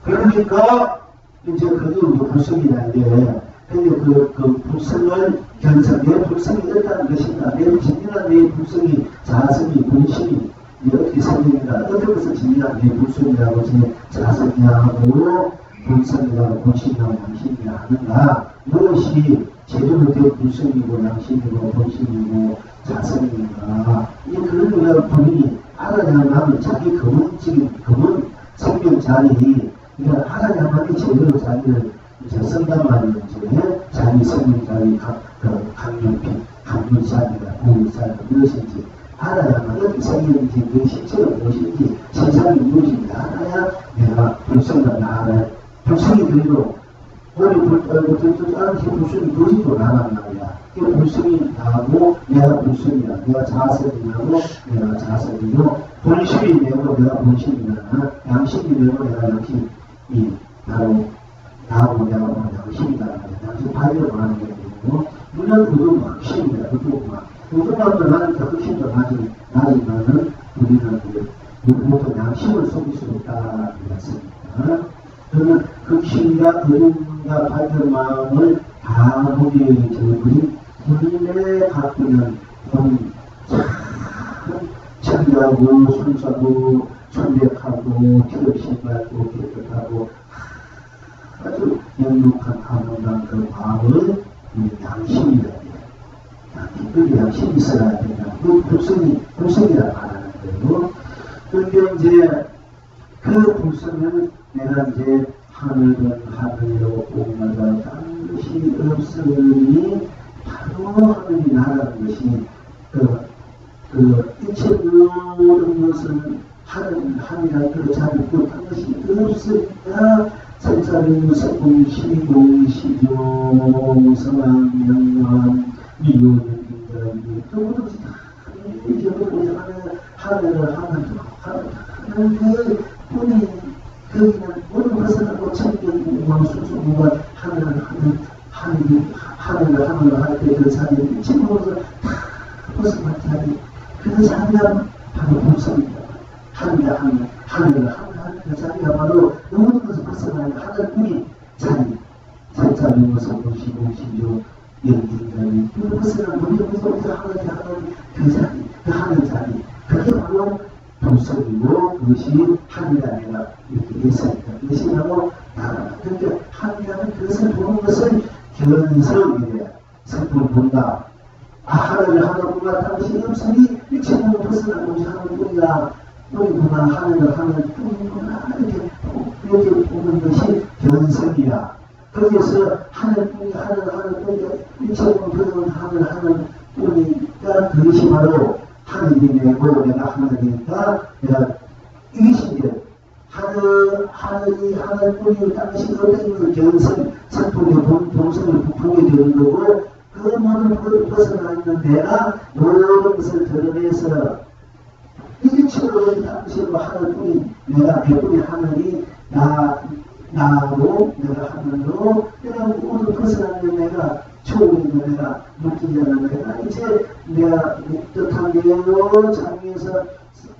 그러니까 이제 그게 불성이라는데 근데 그 불성을 견성 내 불성이 어떤 것인가 내 진리한 내 불성이 자성이 본심이 어떻게 생깁니다. 어떤 것을 진리한 내 불성이라고 자성이라고 불성이라고 본심이라고 양심이라고 하는가 무엇이 제대로 된 불성이고 양심이고 본심이고 자성인가 이 그런 우리가 본인이 알아야만 자기 검은 생명 자리 그러니까 알아야만 제대로 자기를 이제 쓴단 말이죠. 자기 생명 자리 강렬 자리가 공유 자리가 무엇인지 알아야만 어떻게 생겼는지 그 실체가 무엇인지 세상이 무엇인지 알아야 내가 불성을 알아야 불성이 그래도 머리 불 알아서 불성이 무엇이고 나란 말이야. 그 불성이 나고 내가 불성이야. 내가 자성이라고 내가 자성이고 본심이 되고 내가 본심이나 양심이 되고 내가 양심이 바로 나하고 내가 양심이다. 양심 발견을 하는 게 되고 물론 그도 확신입니다. 그도 막 그것만도 하니까 확신도 나지만은 우리는 보통 양심을 속일 수 없다는 말씀입니다. 그러면 그 힘과 의문과 밝은 마음을 다 보기에 저버린 본인의 갖고 있는 본 청결하고 순수하고 천백하고 기업신발하고 깨끗하고 아주 영육한 아름다운 그 마음을 양심이라 해요. 그 양심이 있어야 된다. 그 불성이라 말하는 거예요. 그런데 이제 그 불성을 내가 이제 하늘은 하늘이라고 공마다 다른 것이 없으니 바로 하늘이 나라는 것이 일체 모든 것은 하늘이라 그렇지 않고 다른 것이 없으니까 생사는 성공시공 시종 성왕 명왕 미호는 인간이 또 모든 것이 다 이제 하늘을 하는데 본인 거기는 모든 것을 하고 천경 수수무가 하늘을 할 때 그 자리에 전부 다 벗어난 자리 그 자리가 바로 불성입니다. 하늘을 하는 그 자리가 바로 모든 것을 벗어나는 하늘뿐인 자리 살자는 것을 보시고 연기인간이 그 벗어난 모든 것을 하늘이 그 자리 그 하늘 자리 그게 바로 불성이고 그것이 하늘이 아니라 이렇게 있습니다. 그것이 바로 나라다. 그러니까 하나님은 그것을 보는 것을 견성이래. 성품을 본다. 아, 하나님을 하나님과 당신이 없으니 일체는 벗어나고 하는뿐이다. 우리구나, 하늘을 하는 뿐이구나. 이렇게 보는 것이 견성이야. 거기에서 하늘뿐이 하늘뿐이 일체는 벗어나고 하는 뿐이니까 그것이 바로 하늘이고 내가 하늘이니까 내가 이것이 이제 하늘뿐이 당신이 어떤 견성, 성품의 본성을 보게 되는 거고 그 모든 벗어나 있는 내가 모든 것을 드러내서 일체로 당신으로 하늘뿐이 내가 배분이 하늘이 나로 내가 하늘로 내가 모든 벗어나 있는 내가 초월있는 내가 느끼지 않는 내가 이제 내가 뜻한 대로 장에서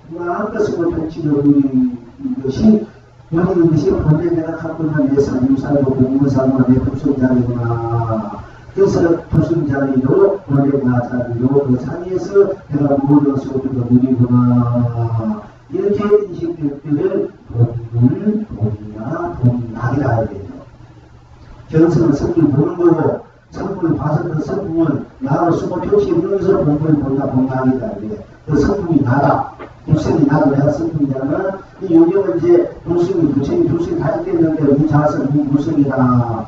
마음가짐을 펼치는 것이 여기 것이 본래 내가 갖고 있는 내 삶살고 공무사고 내 불성자리구나. 그래서 불성자리로 본래 나 자리로 그 자리에서 내가 모든 소득을 누리구나. 이렇게 인식될 때를 본이나 본악이라 해야 돼요. 견성은 성품을 보는 거고 성품을 봐서 그 성품을 나로 숨어 표시해 보면서 본분을 본다 본악이다. 그 성품이 나다. 불성이 나도 내가 성품이잖아. 요즘은 이제 불성이 다 있겠는데 이 자성 이 불성이다.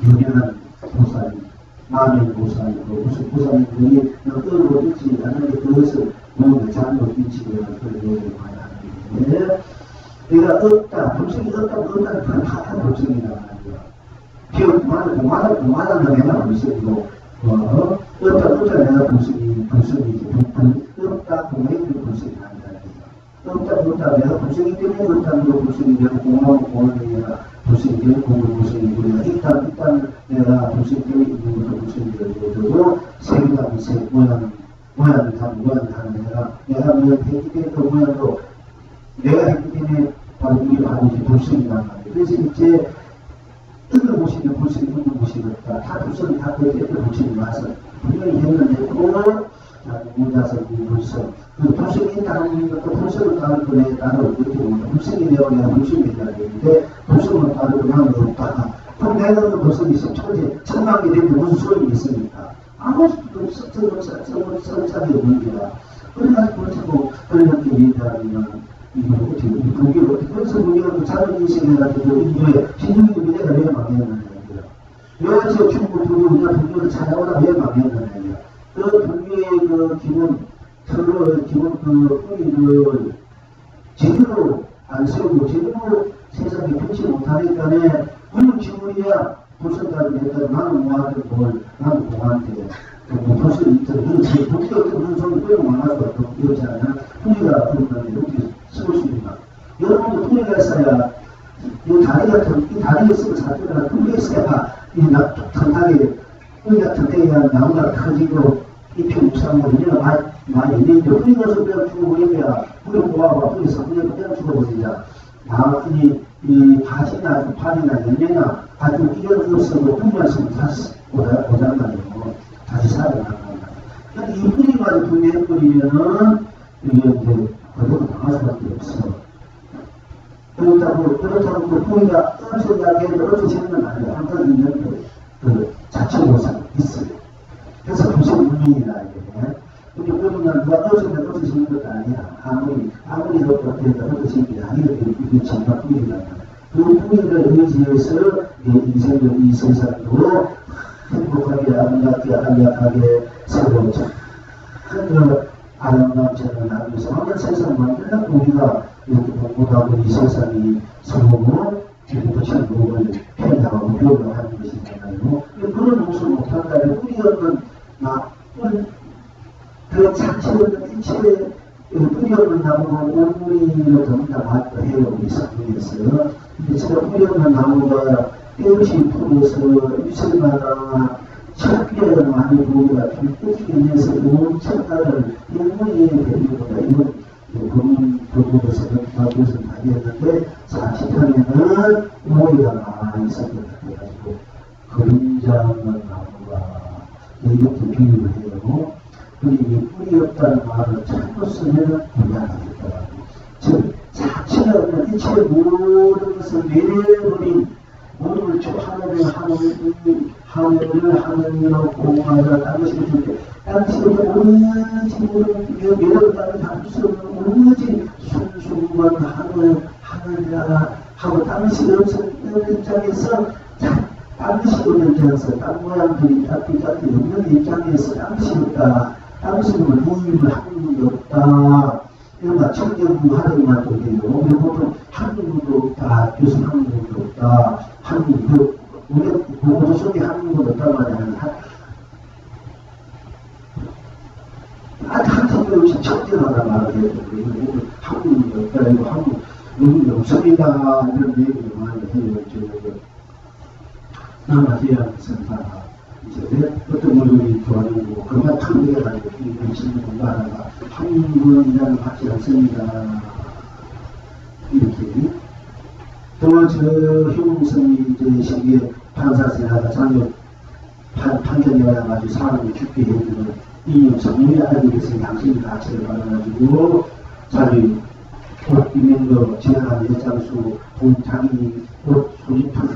유명한 보살이 마음의 보살이고 무슨 보살이들이 끌고 있지 않는데 그것을 몸에 잘못 끼치고 그런 얘기를 많이 하는데 내가 없다 불성이 없다는 건 다 불성이다 말이야. 공하는 내가 불성이고 없다 내가 불성이지 없다 공해도 불성이 아니다. 없다 내가 불성이 때문에 없다는 거 불성이 되고 공하고 내가 불성이 되고 공은 불성이 되고 일단 내가 불성이 때문에 있는 것도 불성이 되고 색이라는 색 모양을 하는 내가 했기 때문에 그 모양도 내가 했기 때문에 바로 우리 아버지 불성이란 말이에요. 그래서 이제 뜯어 보시면 불성이 있는 곳이 없다. 다 불성이 다 그때 불성이 와서 분명히 했는데 또 무자성 불성 그 불성이 있다는 것도 불성을 따를 거에 따라 어떻게 보면 불성이 되어 내가 불성이 있다는 얘기인데 불성을 따르고 나는 없다. 그럼 내가 그 불성이 있으면 천만이 되는데 무슨 소용이 있습니까? 아무것도 성찰이 없는 거야. 그래가지고 자꾸 그렇게 얘기하면 이거 어떻게 그게 어떻게 그래서 우리가 작은 인생해가지고 인도에 신중이 내가 왜 망했느냐 왜 지금 중국 우리가 불교를 찾아오다 왜 망했느냐 그 불교의 그 기본 뿌리를 제대로 안 세우고 제대로 세상에 펼치 못하니까 우리는 지금이야 불성까지 됐다 나는 뭐한테 나는 뭐한테 벌써 이렇게 불교 그런 소리 뿌리고 망하고 그렇지 않냐 뿌리가 그런데 이렇게 쓸 수 있나 여러분도 뿌리가 있어야 이 다리가 있으면 사실은 뿌리가 있어야 이 튼튼하게 뿌리가 튼튼해야 나무가 커지고 잎이 묵상하고 이런 많이 있는데 뿌리가 없으면 그냥 죽어버리면 뿌리 모아봐 뿌리에서 그냥 죽어버리자 이 밭이나 열매나 아주 이런 없어도 뿌리만 있으면 다시 오장난이고 다시 살아나간다. 근데 이 뿌리만 분해해버리면은 이게 이제 그것도 당할 수밖에 없어. 그렇다고 그 뿌리가 떨어진다고 해도 떨어지는 건 아니야. 항상 있는 그 자체로서 있어요. 그래서 무슨 운명이라 이게. 근데 뿌리는 누가 떨어지는 것도 아니야. 아무리 어떻게 떨어지는 게 아니라 이게 정말 뿌리다. 그 뿌리를 의지해서 인생을 이 세상으로 행복하게 안락하게 새로운 큰 아름답지는 않으면서 하는 세상만 우리가 이렇게 공부하고 이 세상이 서로 기부치는 법을 펴나가고 배우려 하는 것이잖아요. 그런 것을 못한다면 뿌리 없는 그 자체 없는 일체 뿌리 없는 나무가 온물이로 전부 다 맞고 해요. 우리 성경에서. 근데 제가 뿌리 없는 나무가 깨우시 풀어서 유철마다 척비를 많이 보기가 좀 꾸준해서 온 천가를 일본이 되는구나 이런 부분에서 그것을 많이 했는데 40편에는 오해가 많이 있었던 것 같아가지고 그림자는 나무가 이렇게 비유를 해요. 그리고 뿌리 없다는 말을 잘못 쓰면 곤란하겠다. 있다. 즉, 사치는 이체 모든 것을 내버린 모든 걸 하늘을 하늘로 공하자 다른 것이 있는데 다른 것이 오로지 모든 매력을 따르지 않을 수 없는 오로지 순수한 하늘이라 하고 다른 것이 없는 입장에서 다른 것이 없는 입장에서 다른 모양들이 따뜻 없는 입장에서 다른 것이 없다. 다른 것이 없는 무임을 하는 게 없다. 이런 청정부 하더니만 또 돼요. 우리 보통 한국도 없다. 교수 한국도 없다. 한국, 우리 공부 속에 한국도 없단 말이야. 한국도 없이 청정하단 말이에요. 한국도 없다. 이거 한국, 여기 없습니다. 이런 얘기를 많이 해요. 남아해야 생각하다. 이제 어떤 분들이 좋아지고 그만 탐구해가지고 이 질문 공부하다가 한국이라는 받지 않습니다. 이렇게 또 저 효웅성이 이제 시기에 판사생활하다 장력 판결이 와가지고 사람이 죽게 해주는 이념 성문이 알고 계신 당신이 가치를 받아가지고 자기 옷 입는 거 지나가는 여장수 돈 자기 옷 소지품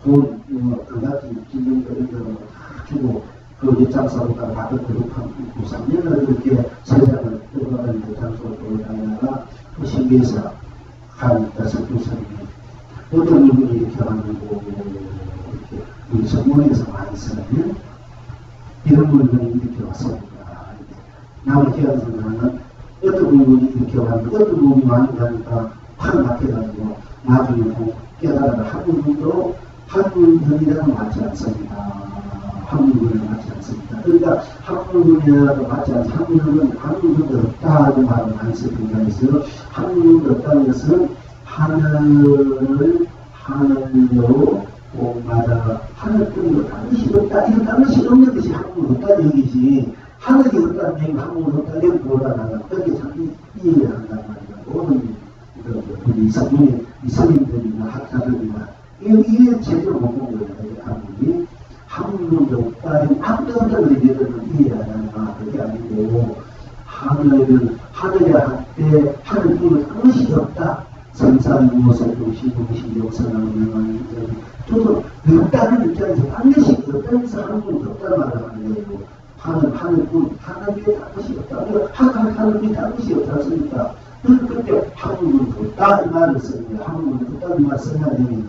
돈 그같이 짓는 거 이런 거 주고 그 입장사로다가 받은 그 3년을 그렇게 세상을 끌어가는 장소로 돌아다니다가 그 신기해서 한 5-2살이 어떤 분이 이렇게 하고 이렇게 우리 성문에서 많이 쓰는 이런 물건이 이렇게 왔습니다. 남의 기한선은 어떤 물건이 이렇게 왔는데 어떤 분이 많이 가니까 화를 막혀가지고 나중에 깨달아가 한국도 한국인이라고 맞지 않습니다. 한국인이 맞지 않습니다. 그러니까 한국인이라고 맞지 않습니다. 한국인도 없다 그 말을 많이 쓰니까 있어요. 한국인도 없다는 것은 하늘로 공마다 하늘뿐이고 다른 것이 없다. 이런 다른 것이 없는 것이 한국은 없다는 얘기지. 하늘이 없다는 얘기 한국은 없다는 얘기 보다가 그렇게 자기 이해를 한단 말이야. 모든 우리 이스님들이나 학자들이나 이게 제대로 못 본 거예요. 한국이 한국도 없다. 아무도 없다는 얘기를 이해하는 그게 아니고 하늘에 한때 하늘뿐이 다른 것이 없다. 생사를 무엇을 보시고 신경선을 저도 없다는 입장에서 반드시 없다는 사람은 없다는 말을 하는 거예요. 하늘뿐, 하늘에 다른 것이 없다. 하늘이 다른 것이 없지 않습니까? 그때 한국은 없다 이 말을 쓰는데 한국은 없다 이 말을 써야 되는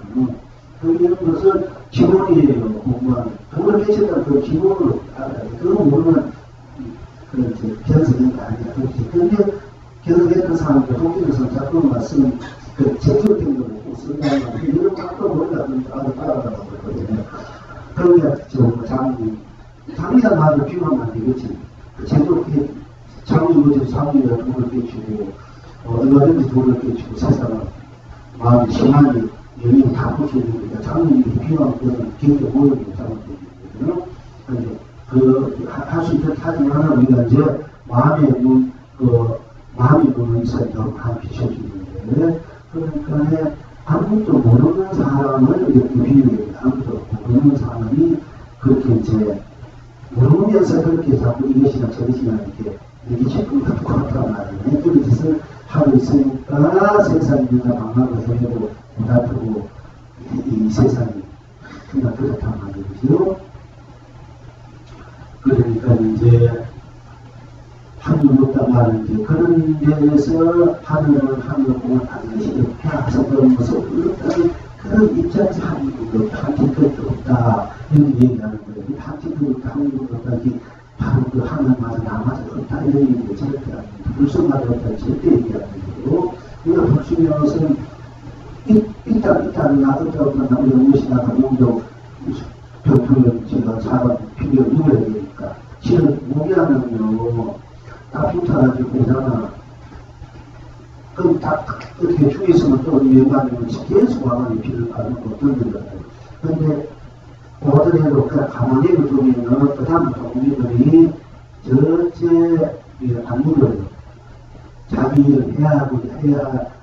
이런 것은 기본이에요. 공부하는 그걸 깨쳤다는 그 기본으로 알아야 돼. 그거 모르면 그런 변성인 거 아니야. 그런데 변성했던 사람들 독일에서 작품 말씀 그 제조된 거 보고 쓴다는 거 이런 각도 보니까 아주 따라가고 그러거든요. 그러니까 장미가 나도 비교하면 안 되겠지. 제도 장미가 돈을 깨치고 얼마든지 돈을 깨치고 세상을 마음이 심하게 여기는 다 보시는 거니까 장미가 비교하면 그것은 굉장히 모여있는 장미거든요. 그런데 할 수 있도록 하지만 하나 우리가 이제 마음의 눈을 있어서 다 비춰주는데 그러니까 아무것도 모르는 사람을 이렇게 비유해요. 아무것도 모르는 사람이 그렇게 이제 모르면서 그렇게 자꾸 이것이나 저것이나 이렇게 자꾸 같단 말이에요. 그런 짓을 하고 있으니까 세상이 누가 망하고 해도 고달프고 이 세상이 그냥 그렇단 말이죠. 그러니까 이제 한국었단 말인데 그런 데에서 하늘은 한국을 반드시 없다. 그런 것을 없다는 그런 입장에서 한국도 없다. 한국도 없다. 이런 얘기하는 거예요. 한국도 없다. 한국도 없다. 바로 그 하늘마다 나마다 없다. 이런 얘기를 절대 안 합니다. 불순마다 없다. 절대 얘기 안 해요. 우리가 불순인 것은 있다는 없다 우리가 무엇이나 공동 교통을 제가 작업 필요 누려야 되니까 지금 모기하면요 딱 붙어가지고 오잖아. 그럼 딱 어떻게 죽에 있으면 또 연관되면 계속 와가지고 피를 가는 거 들리거든요. 근데 오더라도 그냥 가만히 두면 그 다음부터 우리들이 절제 안 물어요. 자기 일을 해야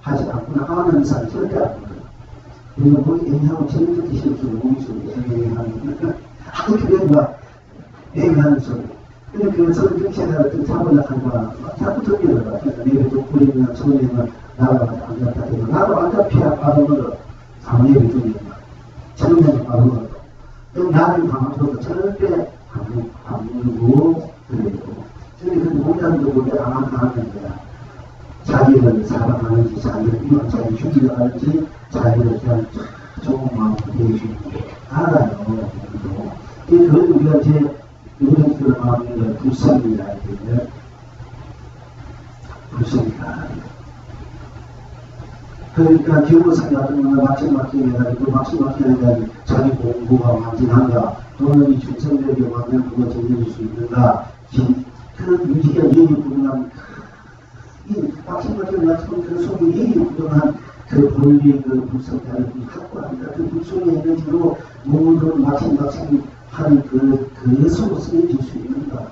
하지 않구나 하는 사람 절대 안 물어요. 그리고 거기 애매하고 제일 듣기 싫은 소리, 몸이 소리, 애매하는 그렇게 막 애매하는 소리. 근데 그 서울 정치를 잡으려고 하니까 자꾸 정리를 받아요. 내가 또 뿌리면 처음에는 나라가 안 잡다되고 나도 안 잡혀야 받아먹어. 사모예비 중에 처음에는 받아먹어. 그럼 나를 강화줘도 절대 안 물고 그래요. 저희 그 공장도 보게 안 하는 거야. 자기를 사랑하는지, 자기를 이런 자기 죽이려 할지, 자기를 그냥 좋은 마음으로 대해주는 거 알아요. 그건 우리가 제 요즘들 마음에 불쌍이라 이게 불쌍이다. 그러니까 기호사기 같은 경우는 막힌 해가지고 막힌 해가지고 자기 공부가 완전한가 또는 이 중성력에 맞는 그거 정해줄 수 있는가 그런 유지가 예의 부분한 이 막힌 그 속에 예의 부분한 그 본인의 그 불성자를 확보합니다. 그 불성의 에너지로 모든 막힌 하는 그 속을 줄 수 있는가.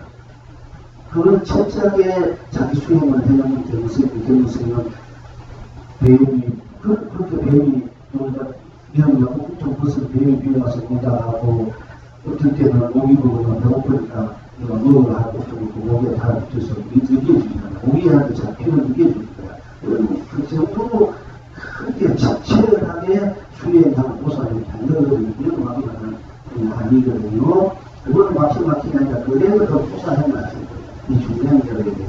그걸 철저하게 자기 수행을 해놓은 경우생은 배움이, 그렇게 배움이, 미역이하고 보통 그것을 배움이 비워서 공부하고, 어떨 때는 목이 보거나 배고프니까, 누워를 하고, 목에 다 붙여서 느껴주니까, 목이한테 잡히면 느껴주는 거야. 그 정도로 그렇게 치열하게 수행하는 보살이 달려거든요. 이런 마음이 아니거든요. 그거는 막히게 하니까 그래도 더 보살해 놨을 거예요. 이 중량들에게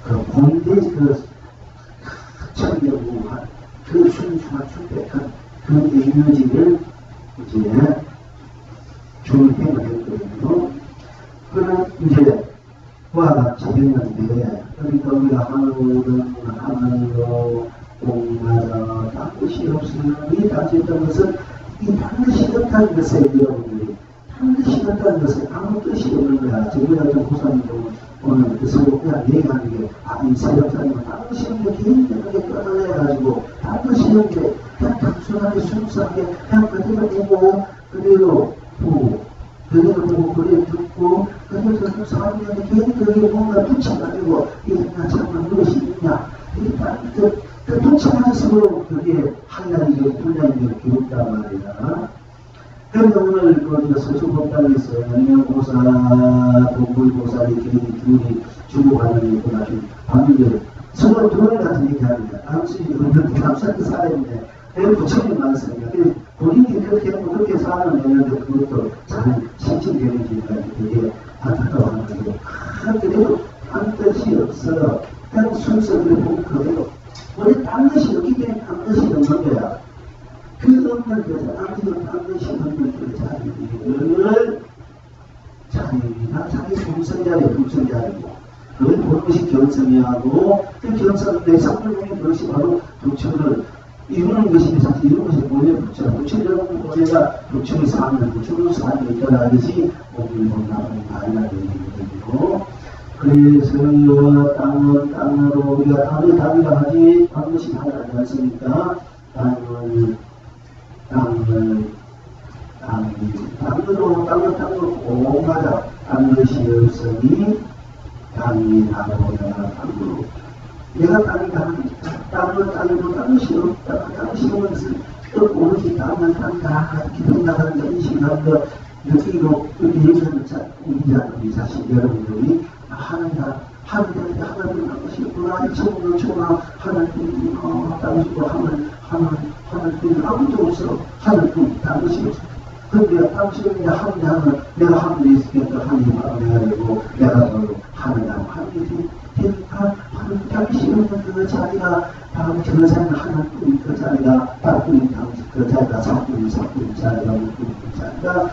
그 본대 그 천대무한 그 순수한 충백한 그 에너지를 이제 주는 행을 했거든요. 그는 이제 그와 같이 했는데 그러니까 우리가 하늘로 공마다 딴 것이 없으니 따졌던 것은 이 딴 것이 없다는 것에 여러분들이 딴 것이 없다는 것에 아무 뜻이 없는 거야. 저희가 좀 고사님도 오늘 그 서로 그냥 얘기하는 게 이 세력사님은 딴 것이 없는 게 개인적으로 끊어내가지고 딴 것이 없는 게 그냥 단순하게 순수하게 그냥 그대로 보고 그대로 보고 그래 듣고 그대로 그 사람들한테 괜히 그게 뭔가 붙여가지고 이게 참는 무엇이 있냐 그 통치하는 서로 그게 한량이고 분량이고 기울단 말이야. 그런데 오늘 그 서초법당에서 영명보살, 동불보살이 둘이 주고받는 거 아주 봤는데 서로 도래 같은 얘기 합니다. 당신이 그런데 감사하게 살았는데 내 부처님 많습니다. 본인이 그렇게 하고 그렇게 살아는 되는데 그것도 잘 실천되는지가 되게 안타까워하는 거예요. 그래도 딴 뜻이 없어. 그냥 순서를 보면 그대로 원래 딴 것이 없기 때문에 딴 것이 없는 거야. 그 없는 그 사람들은 딴 것이 없는 그 자리를 자리가 자기 품성자리고 그걸 보는 것이 견성이하고 그 견성 내 성품의 그것이 바로 부처를 이루는 것이 사실 이루는 것이 본래 부처라. 부처라는 본래가 부처를 사는 부처를 사는 있다라 하듯이 몸을 나오는 아이라 되거든요. 그래서 땅으로 우리가 땅이라 하지 딴 것이 하나지 않습니까? 땅으로 꼭 맞아. 딴 것이 없으니 땅이 나로야 땅으로. 내가 땅으로 딴 것이 없다. 딴 것이 없는 것을 오롯이 땅은 땅다 기둥나가는 거 인식하는 거 느끼고 얘기하는 우리 자신 여러분들이 하늘에 하나님 한 것이 없구나, 이 천국은 천하, 하늘뿐, 땅이고 하늘뿐, 아무도 없어. 하늘뿐, 다른 것이 없어. 그런데 당신은 하면 내가 하늘에 있으니까 하늘이 바로 내가 되고, 내가 바로 하늘이 되니까, 하늘 당신이 없는 그 자리가, 바로 그 자리가 하늘뿐, 그 자리가, 땅뿐, 그 자리가 사뿐 자리가, 물뿐, 그 자리가,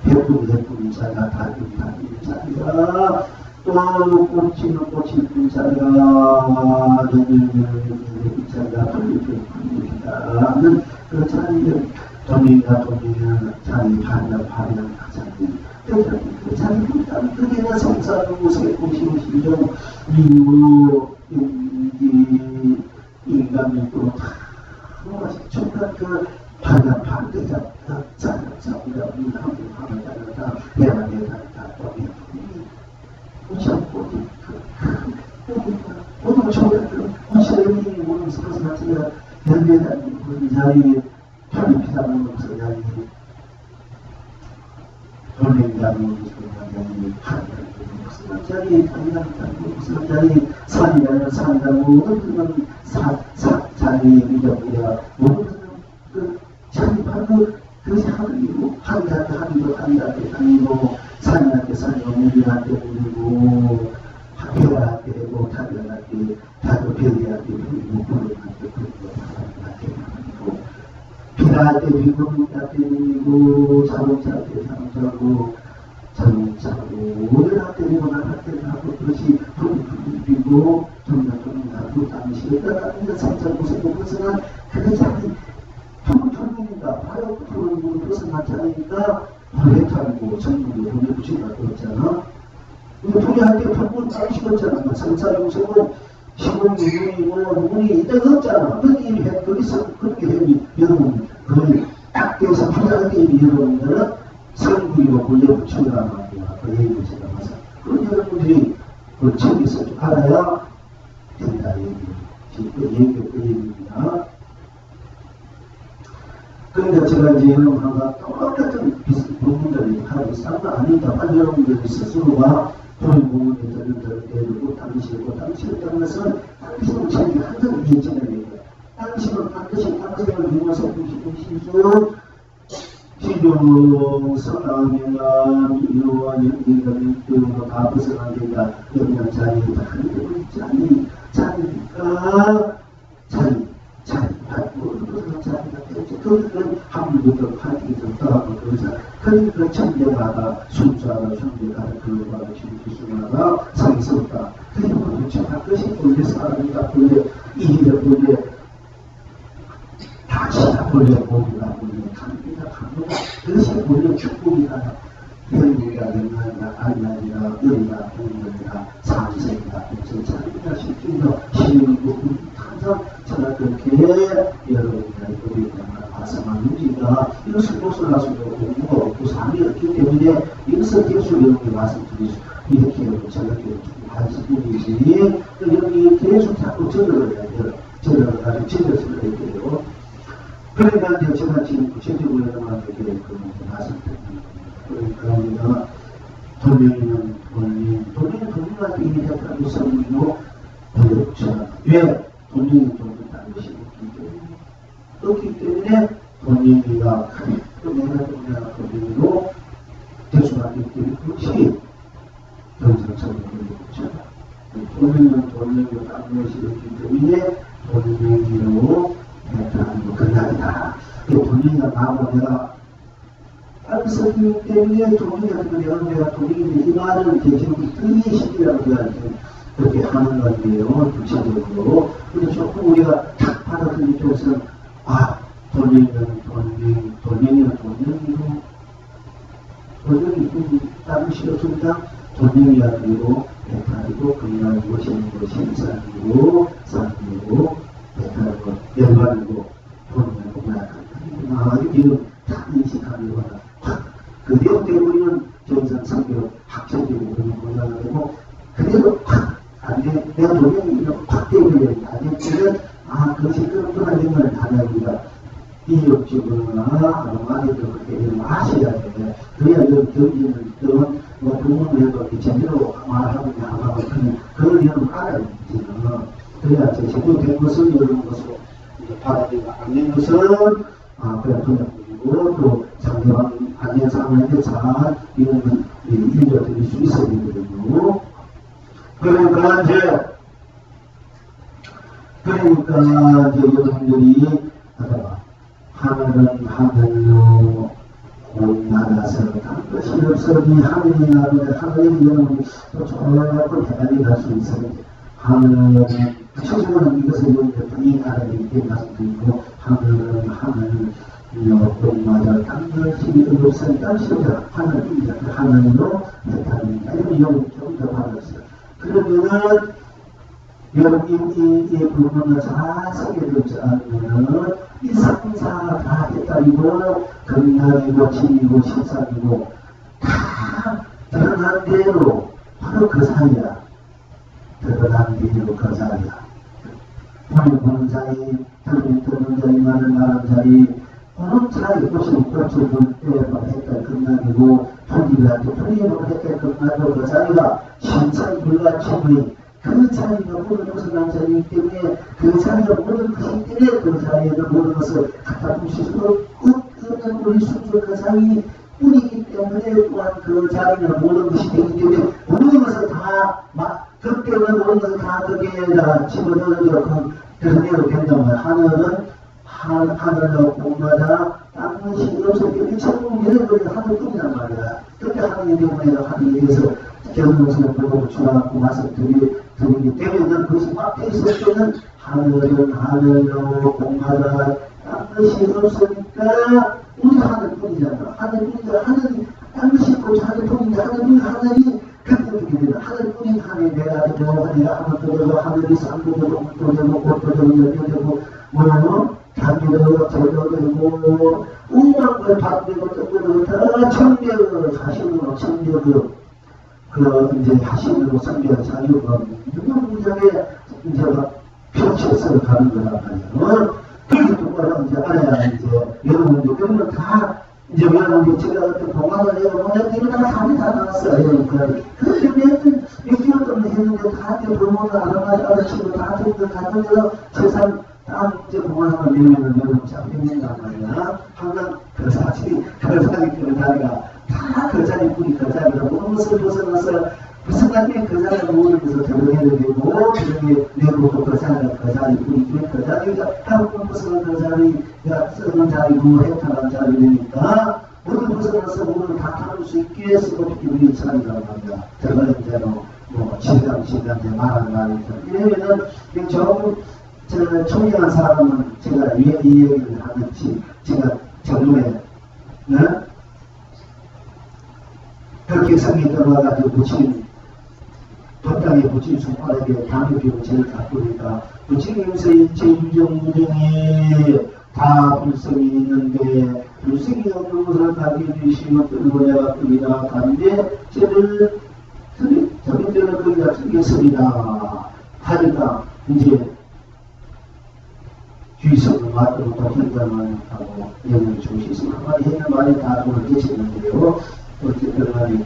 배뿐 자리가, 달뿐 자리가, 또 꽃이 핀 자리가 이 자리가 돌리다는 그 자리를 돌리는 자리 반면 그 자리 그게 성사하고 세포시고 시정 미우 인간이 또 정말 그 반대자 우리가 하면 대만에 다 모든 초대들, 우체국이 모든 스포츠 자체가 연계된 이 자리에 편입 피자는 것을 자리 돌린다고 무슨 자리 단단하고 무슨 자리 산이라는 산다고 그런 자리에 믿어보려 모든 그 자리 바로 그것이 하늘이고 하늘한테 하늘이고 하늘한테 하늘이고 산한테 산이고 물이한테 물이고 별한테 되고 달한테 다도 별이한테 별이고 구름한테 구름이고 바람한테 바람이고 비한테 비고 물한테 물이고 자동차한테 자동차고 자동차고 오늘한테 되고 나한테 하고 그것이 불이고 정답하고 당시에 따라가는 살짝 무슨 것은 그 자리 통통이니까 바로 통통이고 그것은 마찬가지니까 불해탈고 전국에 돈에 붙이라고 했잖아. 우리할 때 통분 잘 식었잖아. 상사용석은 시공유물이고 누군이 이때가 없잖아. 거기서 그렇게 되니 여러분 그걸 딱 떼서 풀어야 되니 여러분들은 성구이고 불에 붙이라는 말이야. 그 얘기를 제가 봐서 그런 여러분들이 그 책에서 좀 알아야 된다 얘기. 그 얘기입니다. 그러니까 제가 이제 여러분과 똑같은 비슷한 부분들이 하나 있었나 아니다. 한 여러분들이 스스로가 그런 부분들을 내리고 당시에 따라서 당신은 자기 항상 예정을 내요. 당신은 반드시 당신을 이용해서 신수 기존 성함이나 미로와 연기가 미로가 다 벗어난 데가 여기는 자리에 다 흔들고 있지 않니? 자리가 그런 한국부터 파티부터 떠나고 그러자 그 천대마다 숫자가 그거마다 기수마다 상스럽다. 그리고 그렇죠. 그것이 본래 사람이다. 본래 일이다. 본래 다시다. 본래 몸이다. 본래 감기다. 감기다. 그것이 본래 축복이다. 현리가 영광이다. 안락이다. 의리다. 동력이다. 상생이다. 자기가 실증도 시민이고 항상 저는 그렇게 여러분들이 우리 발생한 문제가 이것을 벗어나서 공부가 없고 삶이 없기 때문에 이것을 계속 여러분께 말씀드리죠. 이렇게 저렇게 하실 분이지 여러분이 계속 자꾸 저러를 해야 돼요. 저러를 가지고 저러를 해야 돼요. 그러니까 이제 제가 지금 구체적으로 여러분한테 말씀드립니다. 그러니까 돌리는 돌리한테 이미 대표하는 성리로 돌렸죠. 왜? 돈이 돈을 다는 것이 없기 때문에 돈이가 또 내가 돈으로 대수하기 때문에 그것이 정상적인 것이죠. 돈을 다는 것이 없기 때문에 돈으로 대표하는 것 그날이다. 돈이가 나오고 내가 알았기 때문에 돈이가 내가 돈이 이 말은 대체로 뜻이라고 해야지. 그렇게 하는 건데요, 구체적으로. 근데 조금 우리가 탁 받아들인 쪽에서는, 돌리면 다른 시로습니다. 돌리야기로, 배탈이고, 금연이고, 신산이고, 산이고, 배탈이고, 연관이고, 돌리고, 이런 탁 인식하는 거나, 그 내용 때문에는 정상 상교 학적이고, 그런 거나 되고, 그대로 안돼 내가 돈이 확 되어버려야 안되면 그것이 그런 영을 다녀옵니다. 이력적으로나 아니도 그렇게 하셔야 돼. 그래야 경기는 뭐 돈을 해도 제대로 말하고 나가고 그걸 여러분 알아야 되지. 그래야 제대로 된 것을 여러분 것으로 받아들이고 아닌 것은 그냥 돈이고 또 상대방 아닌 사람한테 잘 이런 일려드릴 수 있어야 되거든요. 그러니까 이제 여러분들이 하늘은 하늘로 온 나라서 단 것이 없으니 하늘이 나는데 하늘이 여러분이 또 조금 대단히 갈 수 있어요. 하늘은 최소한 이것을 이 나라를 이렇게 말씀드리고 하늘은 용마다 단 것이 없으니 땅이 하늘입니다. 그 하늘로 대단합니다. 이런 용을 좀 더 받았어요. 그러면은 여러분이 이 부분을 잘 새겨들지 않으면은 이 상사가 다 했다리고 금남이고 진이고 신상이고 다 드러난 대로 바로 그 사이야. 드러난 대로 그 사이야. 오늘 보는 자리, 듣는 자리, 말하는 자리, 보는 자리, 꽃이 꽃을 볼 때 했던 금남이고 본인들한테 프리임을 했게끔 만들어 그 자리가 신천 불가침의 그 자리가 모든 것을 난 자리이기 때문에 그 자리가 모든 것이기 때문에 그 자리에는 모든 것을 갖다 부실 수 없는 우리 순수 그 자리 뿐이기 때문에 또한 그 자리는 모든 것이 되기 때문에 모든 것을 다 그 때문에 모든 것을 다 거기에다가 집어넣어서 그래서 된단 말이야. 하늘로 공마다 땅것이 없었기 천국 예배를 하늘뿐이란 말이야. 그때 하늘이 되면 하늘에 대해서 경동선을 보고 주하고 말씀드리기 때문에 그것이 막혀 있을 때는 하늘로 공마다 땅것이 없으니까 우리 하늘뿐이잖아. 하늘뿐이잖아. 하늘이 땅것이 있고 하늘뿐인데 하늘이 그렇게 됩니다. 하늘뿐인 하늘이 내가 되고 내가 하늘도 되고 하늘이 산도 되고 물도 되고 꽃도 되고 열도 되고 단기도 저도 되고 온갖 걸 받고 떠고 다 청벽 하시는 이제 하시는 성경 자유가 무장에 이제 펼쳐서 가는 거란 말이에요. 그래서 똑바로 이제 알아야 이제 여러분들 다 이제 여러분들 제가 어떤 동화를 여러분들 이거 다 답이 다 나왔어요. 그래서 몇 개월 동안 했는데 다 돌보다 알아치고 다 듣고 갔는데도 세상 다음 이제 동화를 내면은 여러분 참 힘든단 말이야. 항상 그 자리 그 자리가 다 그 자리뿐이 그 자리가 모든 것을 벗어나서 그 순간에 그 자리가 모든 것을 적용해야 되고 그중에 내고도 그 자리뿐이 그 자리가 한번 벗어난 그 자리가 쓰는 자리고 해탈한 자리니까 모든 벗어나서 모든 다 타는 수 있기 위해서 어떻게 우리 자리란 말이야. 저거는 이제 시간제 말하는 말이죠. 왜냐면은 저 청량한 사람은 제가 이 얘기를 하겠지. 제가 저번에 그렇게 성에 들어가가지고 부처님 법당에 부처님 손가락에 담배비고 제일 가꾸니까 부처님의 제2정무정에 다 불성이 있는데 불성이 없는 것을 가르쳐주시고 끌고 내가 끌이다 가는데 쟤를 저분들은 거기가 틀렸습니다 하니까 이제 주의성을 맞도록 독행자만 하고 영을 주시서 한마디 했는 말이 다 오늘 계시는데요. 어쨌든 간에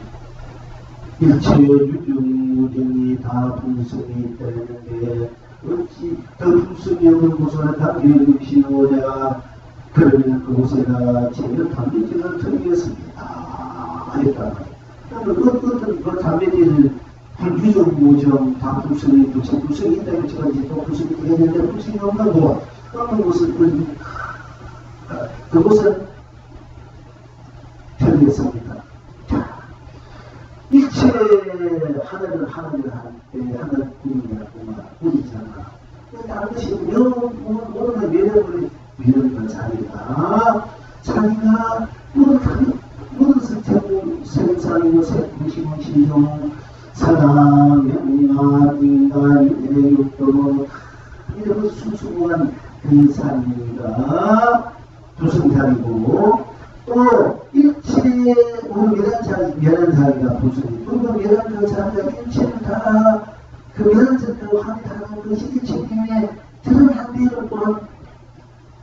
일체유중무정이 다 불성이 있다 했는데 어찌 더 불성이 없는 곳을 담겨주시고 내가 그러면 그곳에다 제를 담배질을 드리겠습니다. 했단 말이에요. 어떤 그 담배질을 불유중무정 다 불성이 있다 제가 이제 또 불성이 있는데 불성이 없는 곳 어느 곳을 그곳은 드리겠습니다. 일체 하늘을 하는데 하늘 뿐이잖아. 다른 것이 모든 매력을 믿는 자리가 모든 생사이고 생심은 신종 사랑 명만 인간 육도 이런 순수한 그 자리가 두승자리고 또 일체 우리 멸한 자리가 부수니 그리고 멸한 그 자리가 일체는 다 그 멸한 자리가 함께하는 것이 일체 때문에 드러난 대로 또한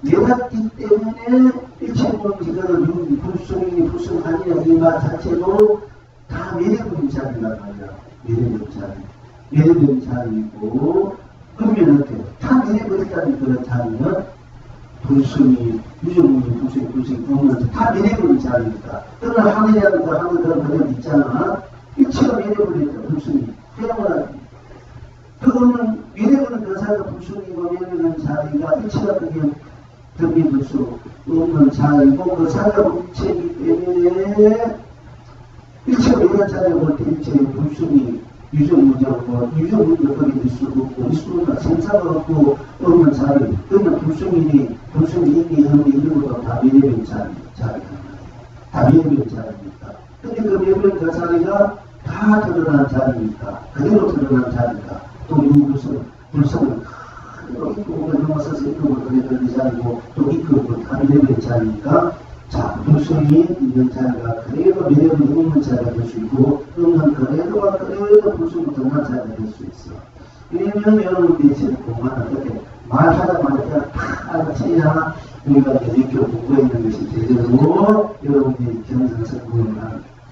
멸했기 때문에 일체는 이거는 불성하니라 이 말 자체로 다 멸해버린 자리란 말이야. 멸해버린 자리이고 그러면 어때요? 다 멸해버렸다는 그런 자리는 불성이 유정문이 불성이 없는 다 멸해버린 자리니까. 그러나 하늘이라는 그 하늘 그런 있잖아. 일체가 멸해버렸다 불성이. 그러면 그거는 멸해버린 그 자리가 불성이고 멸해버린 자리가 일체가 그게 덤벼들 수 없는 자리고 그 자리가 일체이기 때문에 일체가 멸한 자리가 볼 때 일체의 불성이 유정무정 거기 있을 수도 없고 있으나 생사가 없고 없는 자리 그러면 불성이 있니 없니 이런 것도 다 멸해버린 자리가 다 멸해버린 자리니까 근데 그 멸해버린 그 자리가 다 드러난 자리니까 그대로 드러난 자리니까 또 이 불성은 이끌고 넘어서서 이끌고 그래도 자리고 또 이끌고 다 멸해버린 자리니까 자, 불성이 있는 자리가 그래도 미래는 없는 자리가 될 수 있고 없는 그래도가 그래도 불성이 드러난 자리가 될 수 있어. 왜냐면 여러분들이 지금 공부하는 때 말하다 말하다 다 알아채야 우리가 이렇게 공부해 있는 것이 제대로 여러분들이 경상성공을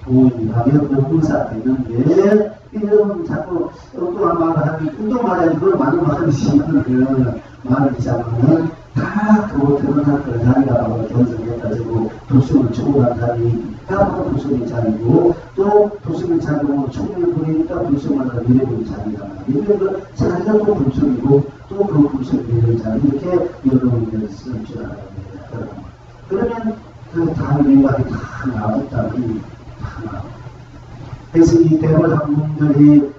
부인이라면 의사 되는데 이런 자꾸 엉뚱한 말을 하니 운동하자니 그걸 많은 말을 시키는 말을 시작하면 다 그거 드러난 그 자리라고 전성해가지고 도승을 초월한 자리가 바로 도승의 자리고 또 도승의 자리고 총을 부리니까 불성하다 내려본 자리가 이런 거 자리가 또 불성이고 또 그 불성이 내려본 자리 이렇게 여러 의미를 쓸 줄 알아야 됩니다. 그러면 그 다른 인간이 다 나왔다니 다 나와. 그래서 이 대벌 학문들이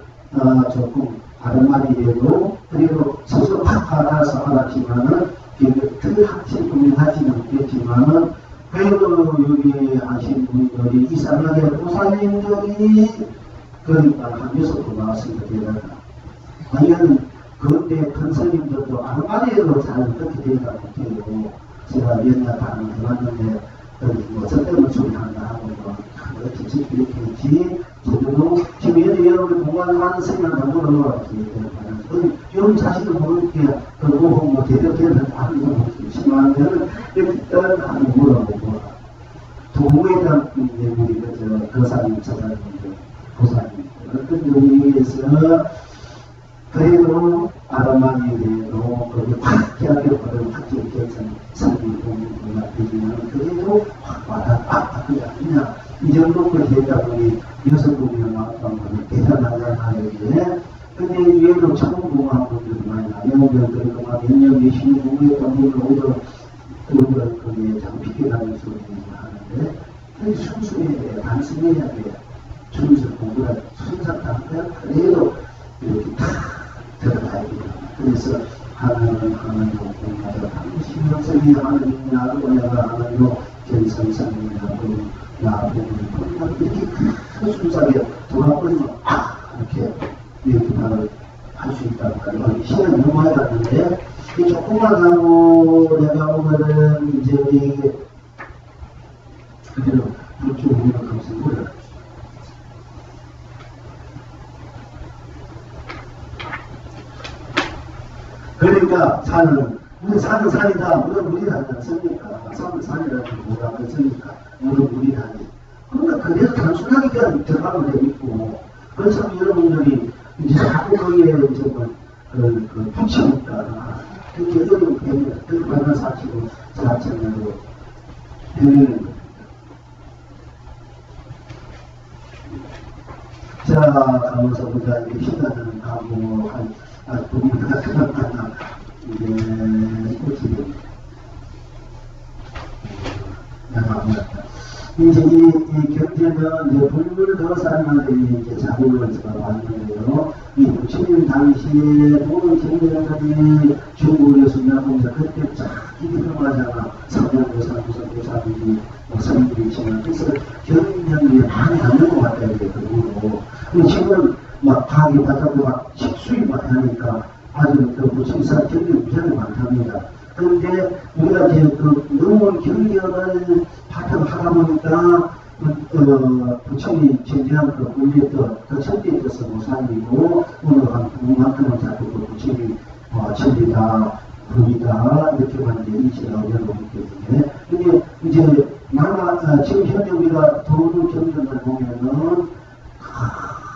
조금 아름만이라도 그리고 스스로 팍 알아서 알았지만은 그 학식품이 하지는 않겠지만은 그래도 여기 하신 분들이 이상하게 보살님들이 그러니까 한에서도 나왔으니까 대단하다. 아니면 그런데 큰 스님들도 아름만이라도 잘 어떻게 되니까 못해요. 제가 옛날 다른 해봤는데 뭐 쓸데없는 소리 한다 하고 어찌 이렇게 했지 제대로 지금 여러분 공부하는 많은 스님을 만들어 놓았지 이런 자신도 모르게 그리고 뭐 제대로 되는 하는 거 심하면은 일단 하는 물어보고 도무에 대한 예물이 그 사람이 저사님들 보살님들 어떤 의미에서 그래도 아르마니에 대해서 거기 확 대학교를 확 결정 성공 공부가 되지만 그래도 확 와닿아 그게 아니냐 이 정도까지 되다 보니 여성분이나 마음을 대단하다 하는데 근데 이외에도 천공공한 분들이 많이 나요. 그러니까 몇 년, 몇십 년 공부했던 분들 오히려 그게 참 비켜나는 소리를 하는데 순수해야 단순해야 돼요. 순수 공부가 순삭다 그래도 이렇게 다 들어가야 돼요. 그래서 하나는 공부하다 신경성이 하느냐고 내가 하나요 견성성이냐고 나보고 이렇게 큰 순삭에 돌아버리면 이렇게 말을 할 수 있다고 하니까 시간이 너무 많이 갔는데 이 조금만 하고 내가 오늘은 이제 우리 그대로 그쪽 우리가 감성을 그러니까 우리 산은 산이다 물론 물이 다지 않습니까? 산은 산이라는 뭐가 않습니까? 물은 물이 다지 그러니까 그래서 단순하게 그냥 들어가면 돼 있고 그래서 여러분들이 이제 자꾸 거기에 정말 붙이니까 그렇게 어려운 배우다. 그 관한 사치고 자체로 배우는 거예요. 자, 가면서 보자. 이렇게 시간은 가고 부분이 끝났나 이제 어떻게 내가 이제 이 경제는 이제 불물더사님들이 이제 자료를 왔는데요. 이 부처님 당시에 모든 경제들이 중국에서 나오면서 그때 쫙 이름하잖아. 성령도사, 무성도사들이 스님들이 있지만 그래서 경쟁이 많이 안 넘어갔다 이게 그리고 지금 막 가게 받아도 막 식수입 많이 하니까 아주 그 부처님사 경쟁이 굉장히 많답니다. 그런데 우리가 이제 너무 경력을 파악하다 보니까 부처님이 진지한 그 분리했던 그 첫째 뜻은 무상이고 오늘 한 부분만큼은 자꾸 그 부처님이 진리다 불이다 이렇게만 이제 인식을 하려고 했기 때문에 근데 이제 지금 현재 우리가 도루 경전을 보면은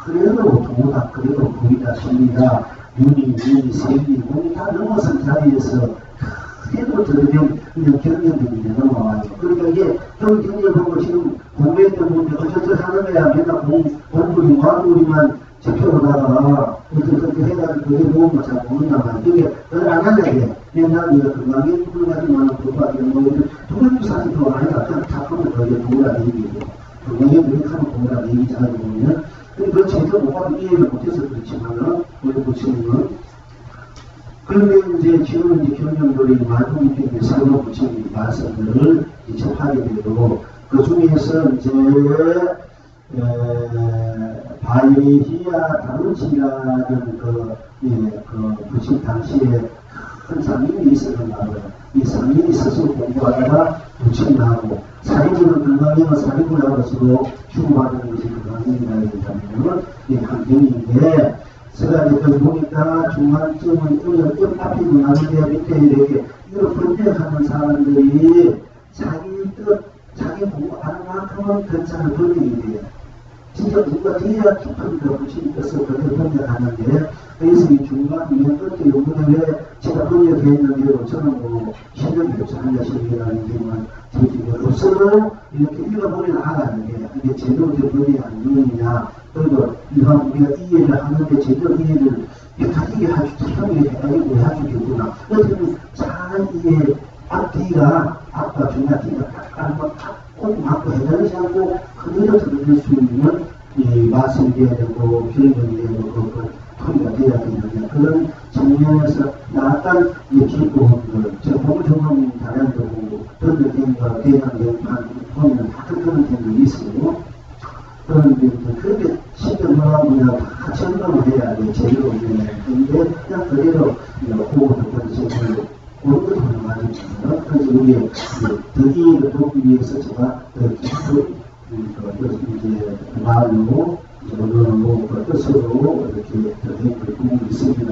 그래도 도다 그래도 불이다 진리다 윤이 세리 몸이 다 넘어선 자리에서 그래도 들으면 그냥 경력들이 이제 넘어와요. 그러니까 이게 그 경력을 보고 지금 공부했던 분들 어쩌저 하는 거야. 맨날 공부리 과부리만 지켜오다가 어떻게 해가지고 그게 모으면 잘 모른단 말이야. 그게 그걸 안 하냐 돼. 맨날 우리가 건강에 불가지만 불가지 뭐 두번도 사실 그거 아니라 그냥 다 하면 그게 보라는 얘기고 건강에 노력하면 보라는 얘기잖아요. 보면 근데 그 제대로 못 봐도 이해를 못해서 그렇지만은 우리 부처님은 그러면 이제 지금 이제 경영들이 말씀이 때문에 새로운 부처님 말씀들을 접하게 되고 그 중에서 이제 바이히아 다루치라는 그 부처님 당시에 큰 상인이 있었던 거예요. 이 상인이 스스로 공부하다가 부처님하고 사리부는 건강형은 사리부라고 서로 주고받는 것이 건강형이라고 한다면 이 환경인데 제가 이제 보니까 중간쯤은 좀 앞이고 나는데 밑에 이렇게 이걸 분별하는 사람들이 자기 공부하는 만큼은 괜찮은 분들이 돼요. 진짜 누가 뒤에야 깊은 부침이 떠서 그렇게 번역하는데, 여기서 이 중간면 끝에 요번에 왜 제가 번역해 있는데요. 저는 뭐, 실력이 없어. 한자 실력이라는 게만, 저기, 없어도 이렇게 읽어보면 알아요. 이게 제대로 된 번역이 안 되느냐. 그리고 일반 우리가 이해를 하는데 제대로 이해를 이게 아주 특별하게 해가지고 해주겠구나. 어쨌든 잘 이게 앞뒤가 앞과 중간 뒤가 꼭 맞고 해당하지 않고 그대로 들을 수 있는 이 말씀이 되어야 되고 변경이 되고 그 토리가 되어야 되는 그런 측면에서 약간 이 기본들 저 공정한 다양도 보고 변경된과 대상된 보면 다 그런 점들이 있어요. 그런데 그렇게 신경을 다 점검을 해야 돼. 제대로 근데 그냥 그대로 보고도 그렇지 그런 것도 많이 있어요. 그래서 우리 더 이해를 돕기 위해서 제가 더 깊은 이제 말로 언어로 뜻으로 이렇게 더 보고 있습니다.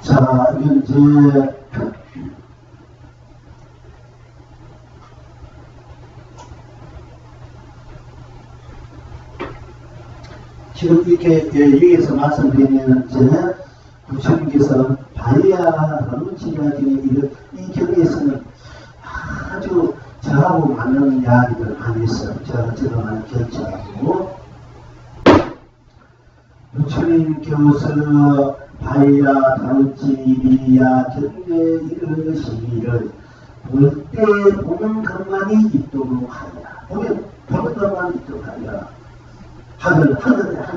자, 이제 지금 이렇게 여기에서 말씀드리면 부처님께서 바이아라는 지략이 이 경에서는 아주 저하고 맞는 이야기들을 많이 했어요. 제가 많이 결정하고 부처님께서 바이아 다우치비야 경례 이르시기를 볼 때 보는 것만이 있도록 하여라. 보는 것만 있도록 하여라. 하늘을 할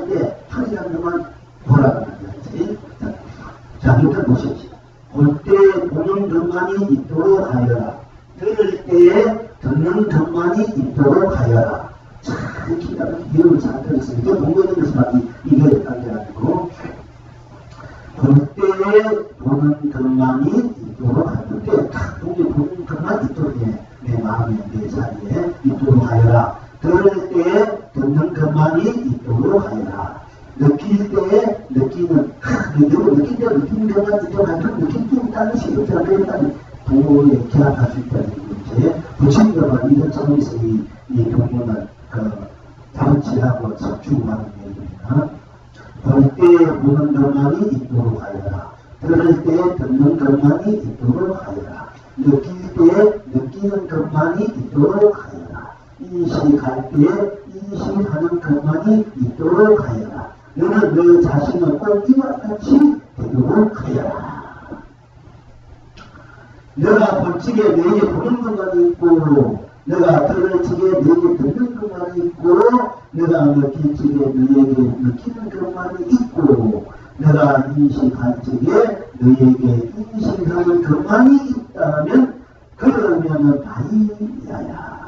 때 하늘이라는 것만 보라고 하지. 자, 일단 보십시오. 볼 때 보는 것만이 있도록 하여라. 들을 때에 듣는 것만이 있도록 하여라. 참 기가 막히게 이름을 잘 들었어요. 이게 본거에서만 이게 아니고 볼 때에 보는 것만이 있도록 하여라. 볼 때 딱 보는 것만 있도록 해. 내 마음에 내 자리에 있도록 하여라. 들을 때에 듣는 것만이 있도록 하여라. 느낄 때에 느끼는 느낄 때 느끼는 것만 있도록 하여라. 느낄 때 다른 식으로 그러니까 동물에 결합할 수 있다는 문제. 부처님과 이런 점에서 이 동물은 다르지하고 집중하는 얘기입니다. 볼 때 보는 것만이 있도록 하여라. 들을 때 듣는 것만이 있도록 하여라. 느낄 때 느끼는 것만이 있도록 하여라. 인식할 때 인식하는 것만이 있도록 하여라. 너는 너 자신을 꼭 이와 같이 되도록 하여라. 내가 볼 적에 너에게 보는 것만이 있고 내가 들을 적에 너에게 듣는 것만이 있고 내가 느낄 적에 너에게 느끼는 것만이 있고 내가 인식할 적에 너에게 인식하는 것만이 있다면 그러면은 바이야야.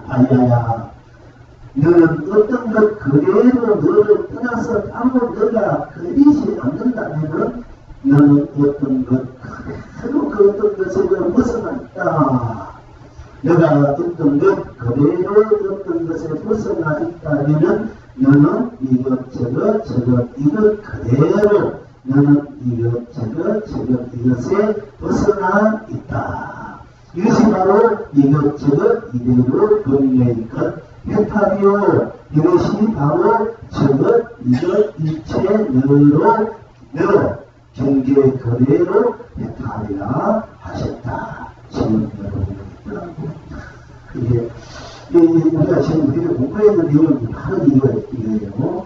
너는 어떤 것 그대로 너를 떠나서 아무 너가 그리지 않는다면 너는 어떤 것 그대로 그 어떤 것을 벗어나 있다. 너가 어떤 것 그대로 어떤 것에 벗어나 있다면 너는 이것저것 이것 그대로 너는 이것저것 이것에 벗어나 있다. 이것이 바로 이것저것 이대로 분명히 것 해탈이요. 이것이 바로 저것 이것 일체 너로 경계 그대로 해탈이라 하셨다. 지금 여러분 이게 우리가 지금 우리가 공부했는 내용은 바로 이거예요.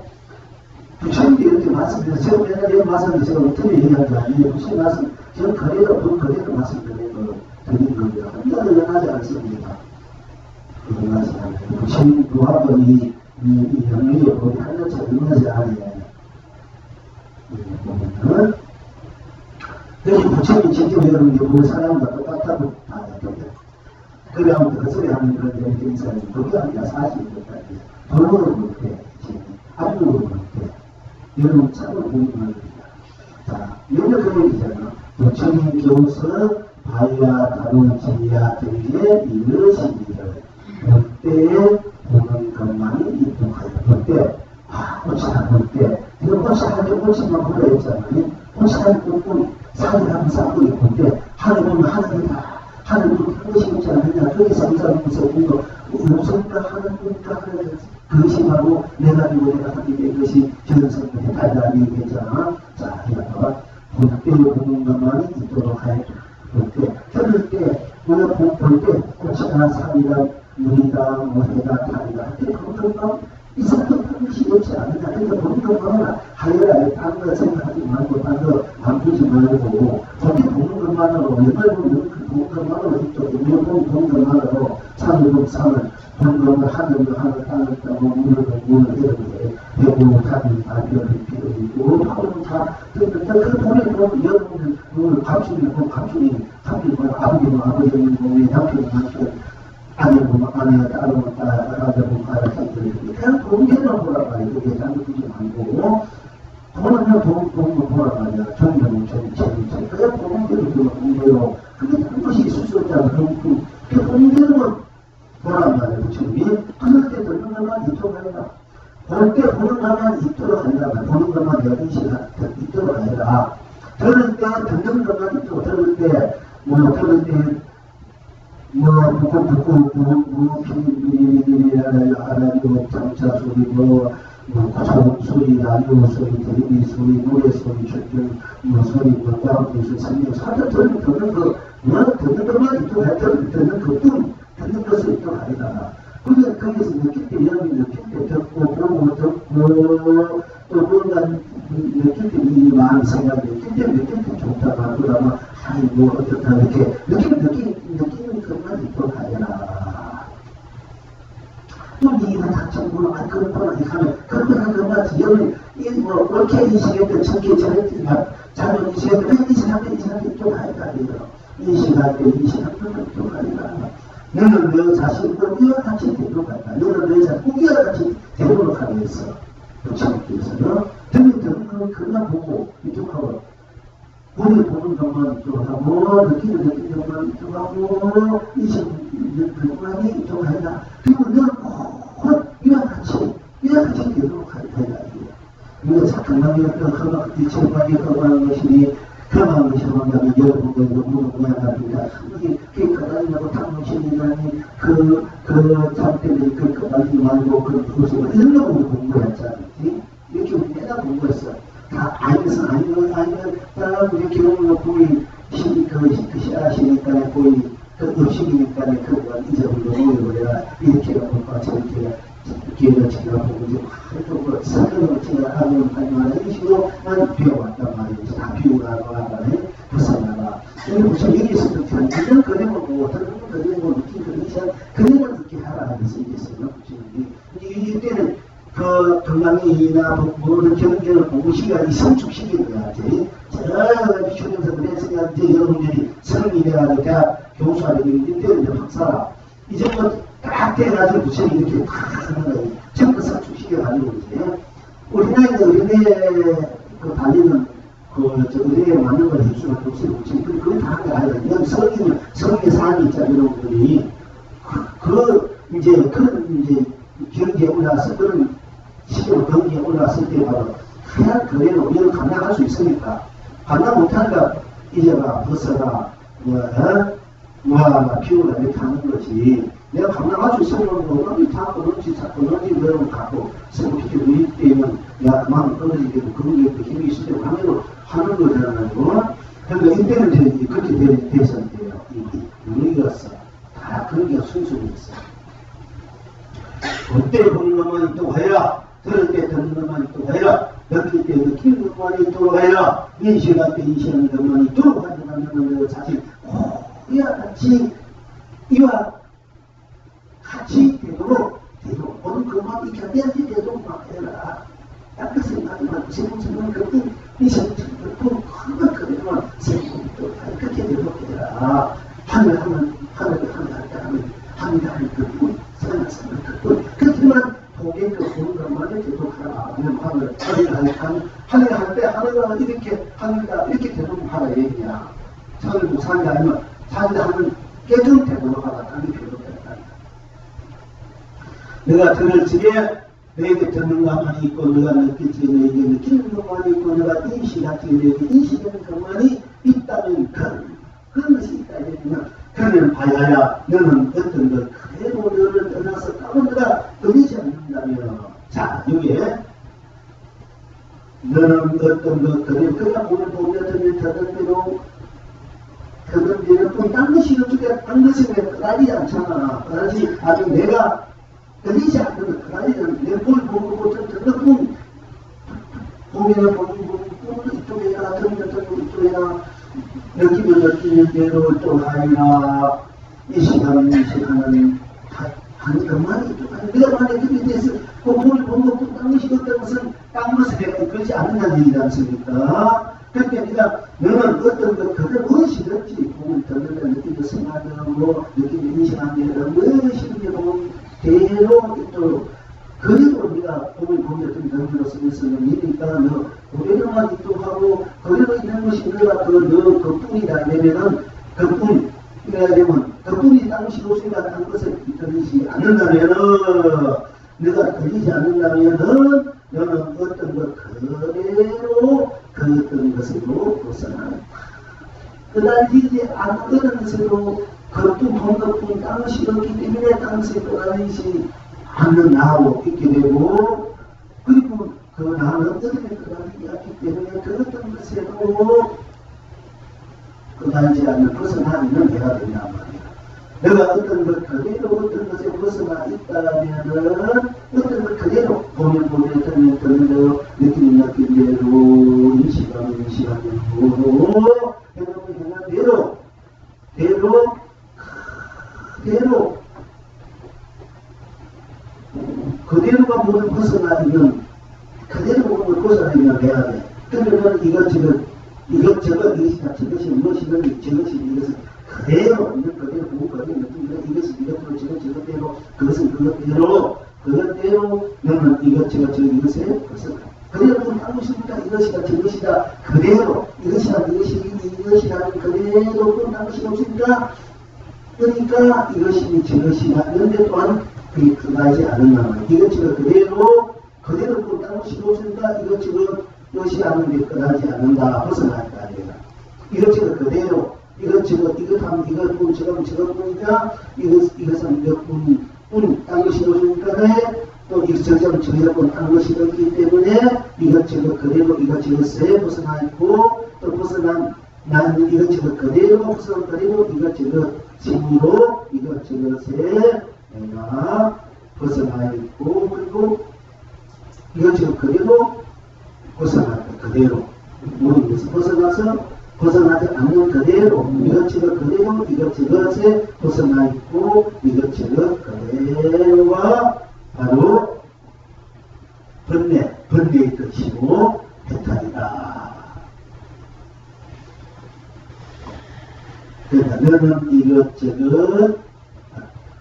부처님도 이렇게 말씀드려서 제가 맨날 이런 말씀을 제가 어떻게 얘기하는 게 아니에요. 부처님 말씀 저는 그대로 본 그대로 말씀드리는 겁니다. 이거는 연하지 않습니다. 부처님도 하고 이 영역에 보면 하나처럼 연하지 않아요. 보면은 그래서 부처님이 직접 여러분이 보는 사람과 똑같다고 봐야 돼요. 그래 아무튼 그 소리 하는 그런 영역의 인사는 그게 아니라 사실인 것 같아요. 돌로는 못해. 앞으로는 못해. 여러분 참을 보이는 겁니다. 자, 영역 그런 얘기잖아. 부처님께서 바이야 다루지야 등에 이르시기를 그때 보는 것만이 있도록하여. 그때 꽃이다 볼때 이거 꽃이 할때 꽃이만 보라 했잖아요. 꽃이 할 때 산이 하면 산불이 볼때 하늘 보면 하늘이다. 하늘 보면 것이 없지 않느냐. 그게 상상하면서 뭔가 무섭다 하는 것과 하는 근심하고 내가지고 내가 하는 게 그것이 전성의 달달이 되잖아. 자, 이거가 본때로 보는 것만이 있도록 하여 볼 때, 들을 때, 우리가 볼 때, 꽃이나 산이나 물이다, 뭐 해다, 달이다 할 때 그런 것만 이상한 것이 없지 않느냐. 그러니까 보는 것만은 하여라. 다른 거 생각하지 말고, 다른 거 안 보지 말고, 저기 보는 것만으로, 옛날 보는 보는 것만으로, 보는 것만으로, 산을 보면 산을, 보는 것만 하늘도 하늘, 땅을 따고, 물을 물을 이렇게, 배고, 답이 다 별이 필요 있고, 하루는 다, 그 보는 거, 여러분들, 오늘 감춘이, 답이 뭐, 아버지 뭐, 아버지 뭐, 남편 뭐, 아내 보면 아내, 딸 보면 딸, 아들 보면 아들, 그냥 공개만 보란 말이야. 그게 잘못되지 말고, 보면 보란 말이야. 정면, 그냥 보는 대로 공개로. 그게 그것이 수수였잖아. 그 공개로 보란 말이야. 부처님이. 그럴 때 듣는 것만 있도록 하라. 볼 때 보는 것만 있도록 하라. 보는 것만 내가 인식할 때 있도록 하라. 들을 때 듣는 것만 있도록, 들을 때, 들을 때, 라디오, 장차 소리, 고소음 소리, 라디오 소리, 텔레비 소리, 노래 소리, 출경, 소리, 광고 소리, 설명, 사전 듣는 것만 있도록 할 때, 듣는 것을 있도록 하리라. 거기서 느낄 때, 여러분이 느낄 때 듣고, 또 뭔가 느낄 때 이 마음이 생각이 느낄 때 좋다, 그러면, 아이고, 어떻다, 이렇게, 느끼는 것만 있도록 하여라. 또 니가 다정부로, 그렇구나, 이렇게 하면, 그렇구나, 여러분, 옳게 인식했던, 저렇게 잘못 인식했던, 인식하면 있도록 하여라. 인식할 때, 있도록 하여라. 너는 너 자신을 이와 같이 되도록 하여라. 너는 너 자신을 이와 같이 되도록 하려 했어. 부처님께서는, 듣는 것만 보고, 이쪽 하고, 보는 것만 있도록 하고, 느끼는 것만 있도록 하고, 인식하는 것만 있도록 하여라. 그리고 너는 곧 이와 같이 되도록 하여라. 이거 건강이었던 이체관이 건강한 것이니, 건강한 것이 건강하면 여러분들도 무슨 모양합니다. 그게 건강이라고 탐욕심이라니, 잠 때문에 건강이 말고, 그것을 이런 거 공부했잖아. 이렇게 우리 맨날 공부했어. 다 아니면, 따라하고 이렇게 오는 거의 시아시니까 거의 음식이니까 그거 잊어버리고 내가 이렇게 하고 저렇게 기회를 지나보고 이제 또 사건을 지나가면 이런 식으로 난 배워왔단 말이지. 다 비우라고 하다니 벗어나라. 우선 여기서도 이런 그림을 어떤 그림을 느낀 그림을 느끼게 하라 해서 얘기했어요. 이때는 건강이나 모든 경제를 보고 시간이 성축 시기여야지. 제가 비추면서 그랬으니까 이제 여러분들이 성인이 돼가지고 대학 교수하게 되는데 이때는 박사라. 이제 딱 돼가지고 부처님이 이렇게 탁 하는 거예요. 전부 성축 시기가 아니고 이제. 우리나라에 의뢰에 달리는 의뢰에 맞는 걸 해주는 부처님. 그게 다 하는 게 아니라 그냥 성인의 삶이 있잖아요. 여러분들이. 이제 경제에 올라서 그런 시골 경기에 올라왔을 때 바로 하얀 거래는 우리는 감당할 수 있으니까 감당 못하니까 이제 막 벗어라 피우라 이렇게 하는 거지. 내가 감당할 수 있으면 어디 자꾸 넣지 그러면 갖고 생각해 우리 때는 마음 떨어지게 그런 게 힘이 있을 때 하는 거잖아요. 그러니까 이때는 이제 그렇게 됐었대요. 우리가서 다 그런 게 순수히 있어요. 볼 때 보는 것만 있도록 해라. 들을 때 듣는 것만 있도록 해라. 느낄 때 느끼는 것만 있도록 해라. 인식할 때 인식하는 것만 있도록 하는 자신 이와 같이 되도록 오늘 그만 이렇게 되도록 막 해라. 약간 생각하지만 세공처럼 그렇게 이 세공처럼 그렇고 한번 그래만 세공도 그렇게 되도록 해라. 하늘 할 때 하늘 그 생각하는 그 그렇게만 보게 보는 것만을 계속 하라. 하늘 할 때 하늘가 이렇게 되도록 하라 얘기야. 하늘 못 사는 게 아니면 하늘 깨끗 되도록 하라. 하늘 되도록 하라. 내가 들을 적에 너에게 듣는 것만이 있고 내가 느낄 적에 너에게 느끼는 것만이 있고 내가 인식할 적에 너에게 인식하는 것만이 있다면 그런 것이 있다. 그러면 그 그를 봐야 너는 어떤 것 그대로 너를 떠나서 다른 데가 걸리지 않는다면 자 여기에 너는 어떤 것 그대로 그가 오늘 보면 터던 대로 또딴 것이 어떻게 딴 것이 왜 떠나지 않잖아. 떠나지 아주 내가 걸리지 않는 것 떠나지는 내뭘 보고 좀 보면은 보면 이쪽에나 이쪽에나 느끼는 대로 또 하리라. 이 시간은 한 것만이 내가 만약에 그렇게 돼서 몸을 본 것도 딴 것이 없다는 것은 딴 것에 대해 그러지 않는다는 얘기지 않습니까? 그러니까 네가 너는 어떤 것 그대로 무엇이든지 몸을 듣는다 느끼는 생각하고 느끼는 인식하는 대로 무엇이든지 보면 대로 있도록 그래도 네가 몸을 보면 좀 던지로 쓰면서는 이니까 너 그대로만 있도록 하고 그대로 있는 것이 너가 너 그뿐이다 되면은 그뿐 이래야 되면 그뿐이 딴 것이 없으니까 딴 것을 들리지 않는다면은 내가 들리지 않는다면은 너는 어떤 것 그대로 그 어떤 것으로 벗어나는 그날이지 않는 것으로 그것도 본 것뿐 딴 것이 없기 때문에 딴 것에 떠나지 않는 나하고 있게 되고 그리고 그 나는 어떻게 떠나지 않기 때문에 그 어떤 것에도 떠나지 않는 벗어나는 내가 된단 말이야. 내가 어떤 것 그대로 어떤 것에 벗어나 있다면은 어떤 것 그대로 보면 듣는 느끼는 대로 인식하는 대로 행하는 대로 그대로가 모든 벗어나면 그대로 모든 벗어나면 돼야 돼. 그러면 이것저것 저것이 무엇이든 저것이 이것은 그대로 있는 그대로 보고 그대로 느끼는 이것은 이것대로 저것대로 그것은 그것대로 너는 이것저것 이것에 벗어나. 그대로 보면 딴 것이니까 이것이다 저것이다 그대로 이것이라는 그대로 보면 딴 것이 없으니까 그러니까 이것이니 저것이다 그런데 또한 그게 끝나지 않는다 말이야. 이것저것 그대로 보면 딴 것이 없으니까 이것이 하는데 끝나지 않는다 벗어나니까 아니야. 이것저것 그대로 이것저것 이것하면 이것뿐 저것 보니까 이것은 이것뿐 딴 것이 없으니까 또 저것은 딴 것이 없기 때문에 이것저것 그대로 이것저것에 벗어나 있고 또 벗어난 나는 이것저것 그대로 벗어난 그대로 이것저것 심으로 이것저것에 내가 벗어나 있고 그리고 이것저것 그대로 벗어났다 그대로 모든 것을 벗어나지 않는 그대로 이것저것 그대로 이것저것에 벗어나 있고 이것저것 그대로가 바로 번뇌의 뜻이고 해탈이다. 그러니까 너는 이것저것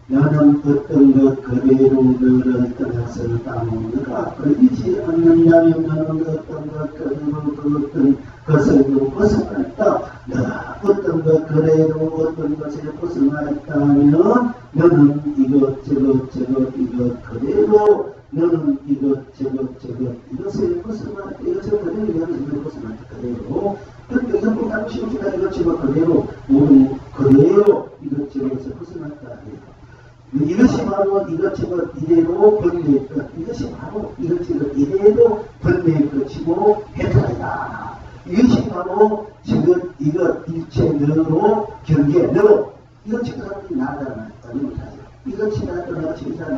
너는 어떤 것 그대로 너를 떠나서 따먹는가 걸리지 않는다면 너는 어떤 것 그대로 그 어떤 것을 벗어나 있다. 너가 어떤 것 그대로 어떤 것에 벗어나 있다면 너는 이것저것 이것 그대로 너는 이것저것 이것에 벗어나 있다. 이것저것 그대로 이것을 벗어나 있다. 그대로 그러니까 이것도 당시 없으니까 이것저것 그대로 모든 그대로 이것저것에서 벗어나 있다. 이것이 바로 이것저것 이대로 번뇌의 끝. 이것이 바로 이것저것 이대로 번뇌의 끝이고 해탈이다. 이것이 바로 지금 이것 일체 너로 경계 너로 이것저것 나잖아. 이것이 나도 진짜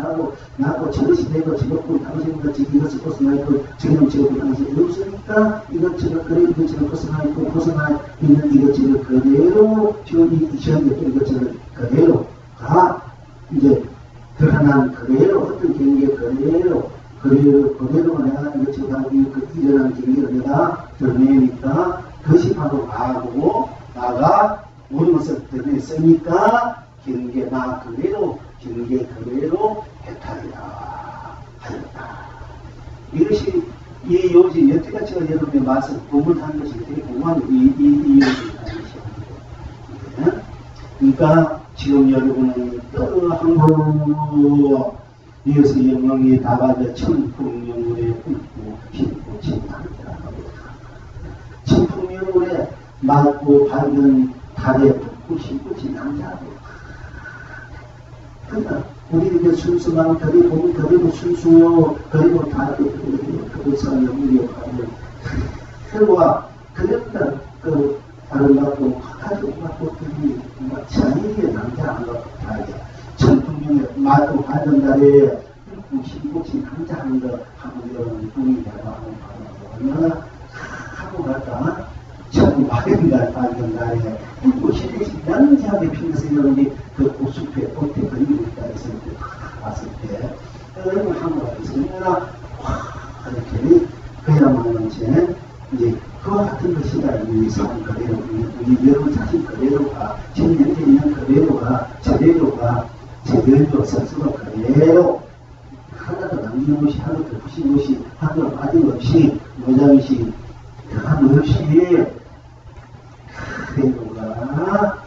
나고 저것이 되고 저것도 당신같이 이것을 벗어나 있고 저것도 당신이 없으니까 이것저것 그래 이것저것 벗어나 있고 벗어나 있는 이것저것 그대로 이것저것 그대로 다 이제 드러난 그대로 어떤 경계 그대로 내가 이것저것 하고 일어난 경계를 내가 드러내니까 그것이 바로 나가 모든 것을 드러냈으니까 경계 나 그대로 경계 그대로 해탈이라 하였다. 이것이 이 요지 여태까지 제가 여러분의 말씀 본문한 것이 되게 궁금한 이 요지입니다. 그러니까 지금 여러분은 또 한국 이것의 영광이 다가져 천풍명물에 웃고 힘고 진합니다. 천풍명물에 맑고 밝은 달에 꾸시 남자하고. 그러니까 우리 이렇게 순수만 그리고 순수요 그리고 다 그것을 우리하고 결과 그러니까 그 아름답고 가족과 것들이 자기의 남자 안 갖고 다르게 전통적인 말도 하던 날에 꾸시 남자 하는 거 하고 이런 꿈이 되고 얼마나 하고 갈까 참 마련날 밝은 날에 꾸시 남자하게 피면서 여러분이 그 꽃숲에 꽃에 그리고 있다 했을 때 봤을 때 여러분 한번 있으면 이렇게 그야말로 이제 그와 같은 것이다. 우리 삶 그대로, 우리 여러분 자신 그대로가, 진행되어 있는 그대로가, 제대로 스스로 그대로 하나도 남김없이, 하나도 부심없이, 하나도 빠짐없이, 모자없이, 변함없이 그대로가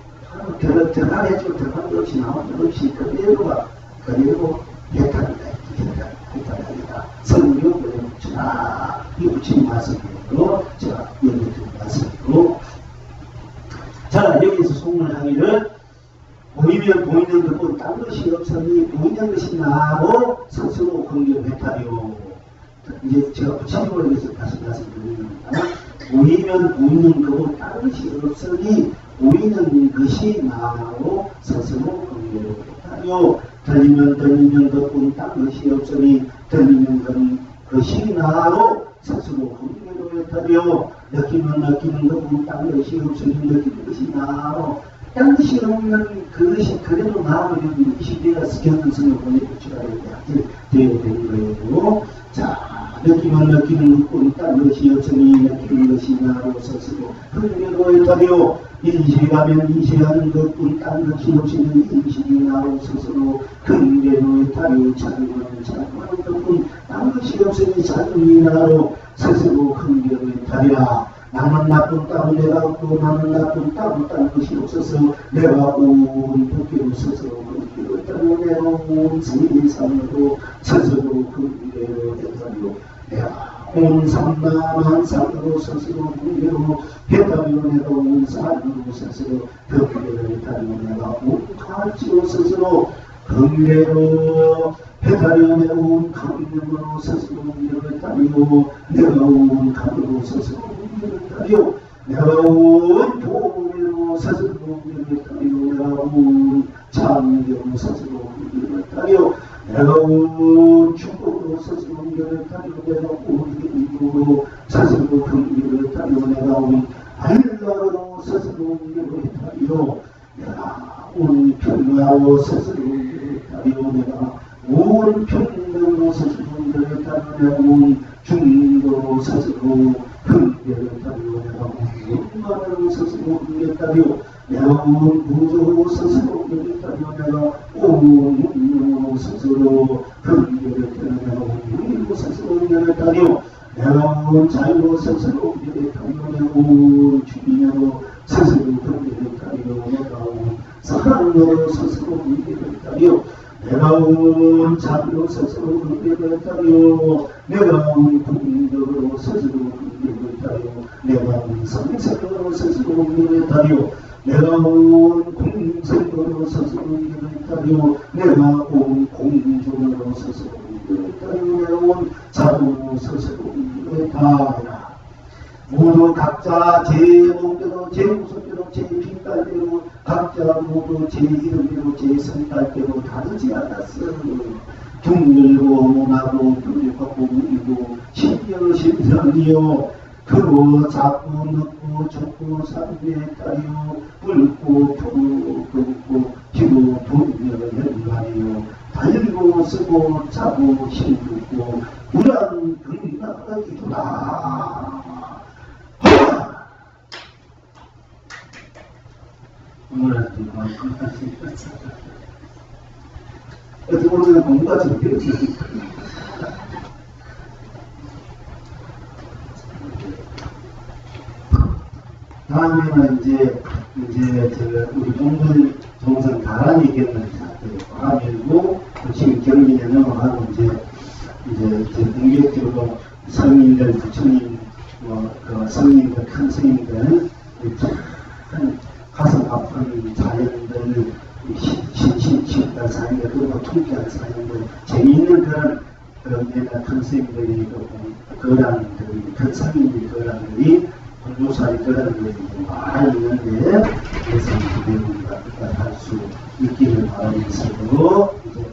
들어가래죠. 들어간 것 없이 나온 것 없이 그대로 해탈이다. 성령 그대로 붙여라. 이 붙인 말씀으로 제가 여기 드린 말씀으로 자 여기서 송문하기를 보이는 것은 딴 것이 없으니 보이는 것이 나하고 스스로 긍정해탈이요. 이제 제가 구체적으로 해서 다시 말씀드립니다. 보이는 것은 딴 것이 없으니 보이는 것이 나하고 스스로 긍정해탈이요. 들리면 것뿐 딴 것이 없으니 들리는 것이 나하고 스스로 긍정해탈이요. 느끼는 것뿐 딴 것이 없으니 느끼는 것이 나하고 딴 것이 없는 그것이 그래도 나오면 이것이 내가 경능성을 보내주라 이렇게 되어 되는 거예요. 자, 느끼는 것뿐 딴 것이 없으니 느끼는 것이 나로 스스로 긍정해탈이요. 인식하면 인식하는 것뿐 딴 것이 없으니 인식이 나로 스스로 긍정해탈이요. 찾으면 것뿐 딴 것이 없으니 찾음이 나로 스스로 긍정해탈이라. 나는 나쁜 따로 내가 없고 나는 나쁜 따로 딴 것이 없어서 내가 온 도끼로 스스로 긍정을 따로 내가 온 세상으로 스스로 긍정을 했다며 내가 온 삼남한 삶으로 스스로 긍정으로 했다며 내가 온 삶으로 스스로 긍정을 했다며 내가 온 가치로 스스로 긍정으로 해탈이여 내가 온 감명으로 스스로 긍정을 했다며 내가 온 감으로 스스로 긍정을 내가 온 보배로 스스로 긍정을 했다며 내가 온 장경으로 스스로 긍정을 했다며 내가 온 축복으로 스스로 긍정을 했다며 내가 온 힘으로 스스로 긍정을 했다며 내가 온 알락으로 스스로 긍정을 했다며 내가 온 평화로 스스로 긍정을 했다며 내가 온 평등으로 스스로 긍정을 했다며 내가 온 중도로 스스로 긍정을 했다며 내가 온 영광으로 스스로 긍정했다며 내가 온 구조로 스스로 긍정했다며 내가 온 능력으로 스스로 긍정했다며 내가 온 능력으로 스스로 긍정했다며 내가 온 자유로 스스로 긍정했다며 내가 온 주인으로 스스로 긍정했다며 내가 온 사랑으로 스스로 긍정했다며 내가 온 자비로 스스로 긍정을 했다며 내가 온 공덕으로 스스로 긍정을 했다며 내가 온 성성으로 스스로 긍정을 했다며 내가 온 공성으로 스스로 긍정을 했다며 내가 온 공존으로 스스로 긍정을 했다며 내가 온 자도로 스스로 긍정을 했다. 모두 각자 제 몸대로 제 모습대로 제 빛깔대로 각자 모두 제 이름대로 제 성깔대로 다르지 않았어. 중들고 모나고 뚫리고 무리고 신경신선이요 크고 작고 늦고 좁고 산에 따리요 붉고 푸르고 굵고 기고 돌며 연관이요 달고 쓰고 짜고 힘들고 우란 극락이구나. 오늘한테 어떻게 오늘은 공부가 좀 되지. 다음에는 이제 우리 동선 가람이 있겠는 바람 일고 지금 경기에 넘어가고 이제 본격적으로 성인들 부처님 그 성인들 큰 성인들 가슴 아픈 사연들, 신신치다 사연들, 그리고 통쾌한 사연들, 재미있는 그런 내가 컨셉들이 거란들이, 선생님들 거란들이, 공무사리 거란들이 많이 있는데, 그래서 우리가 할수 있기를 바라면서도, 이제,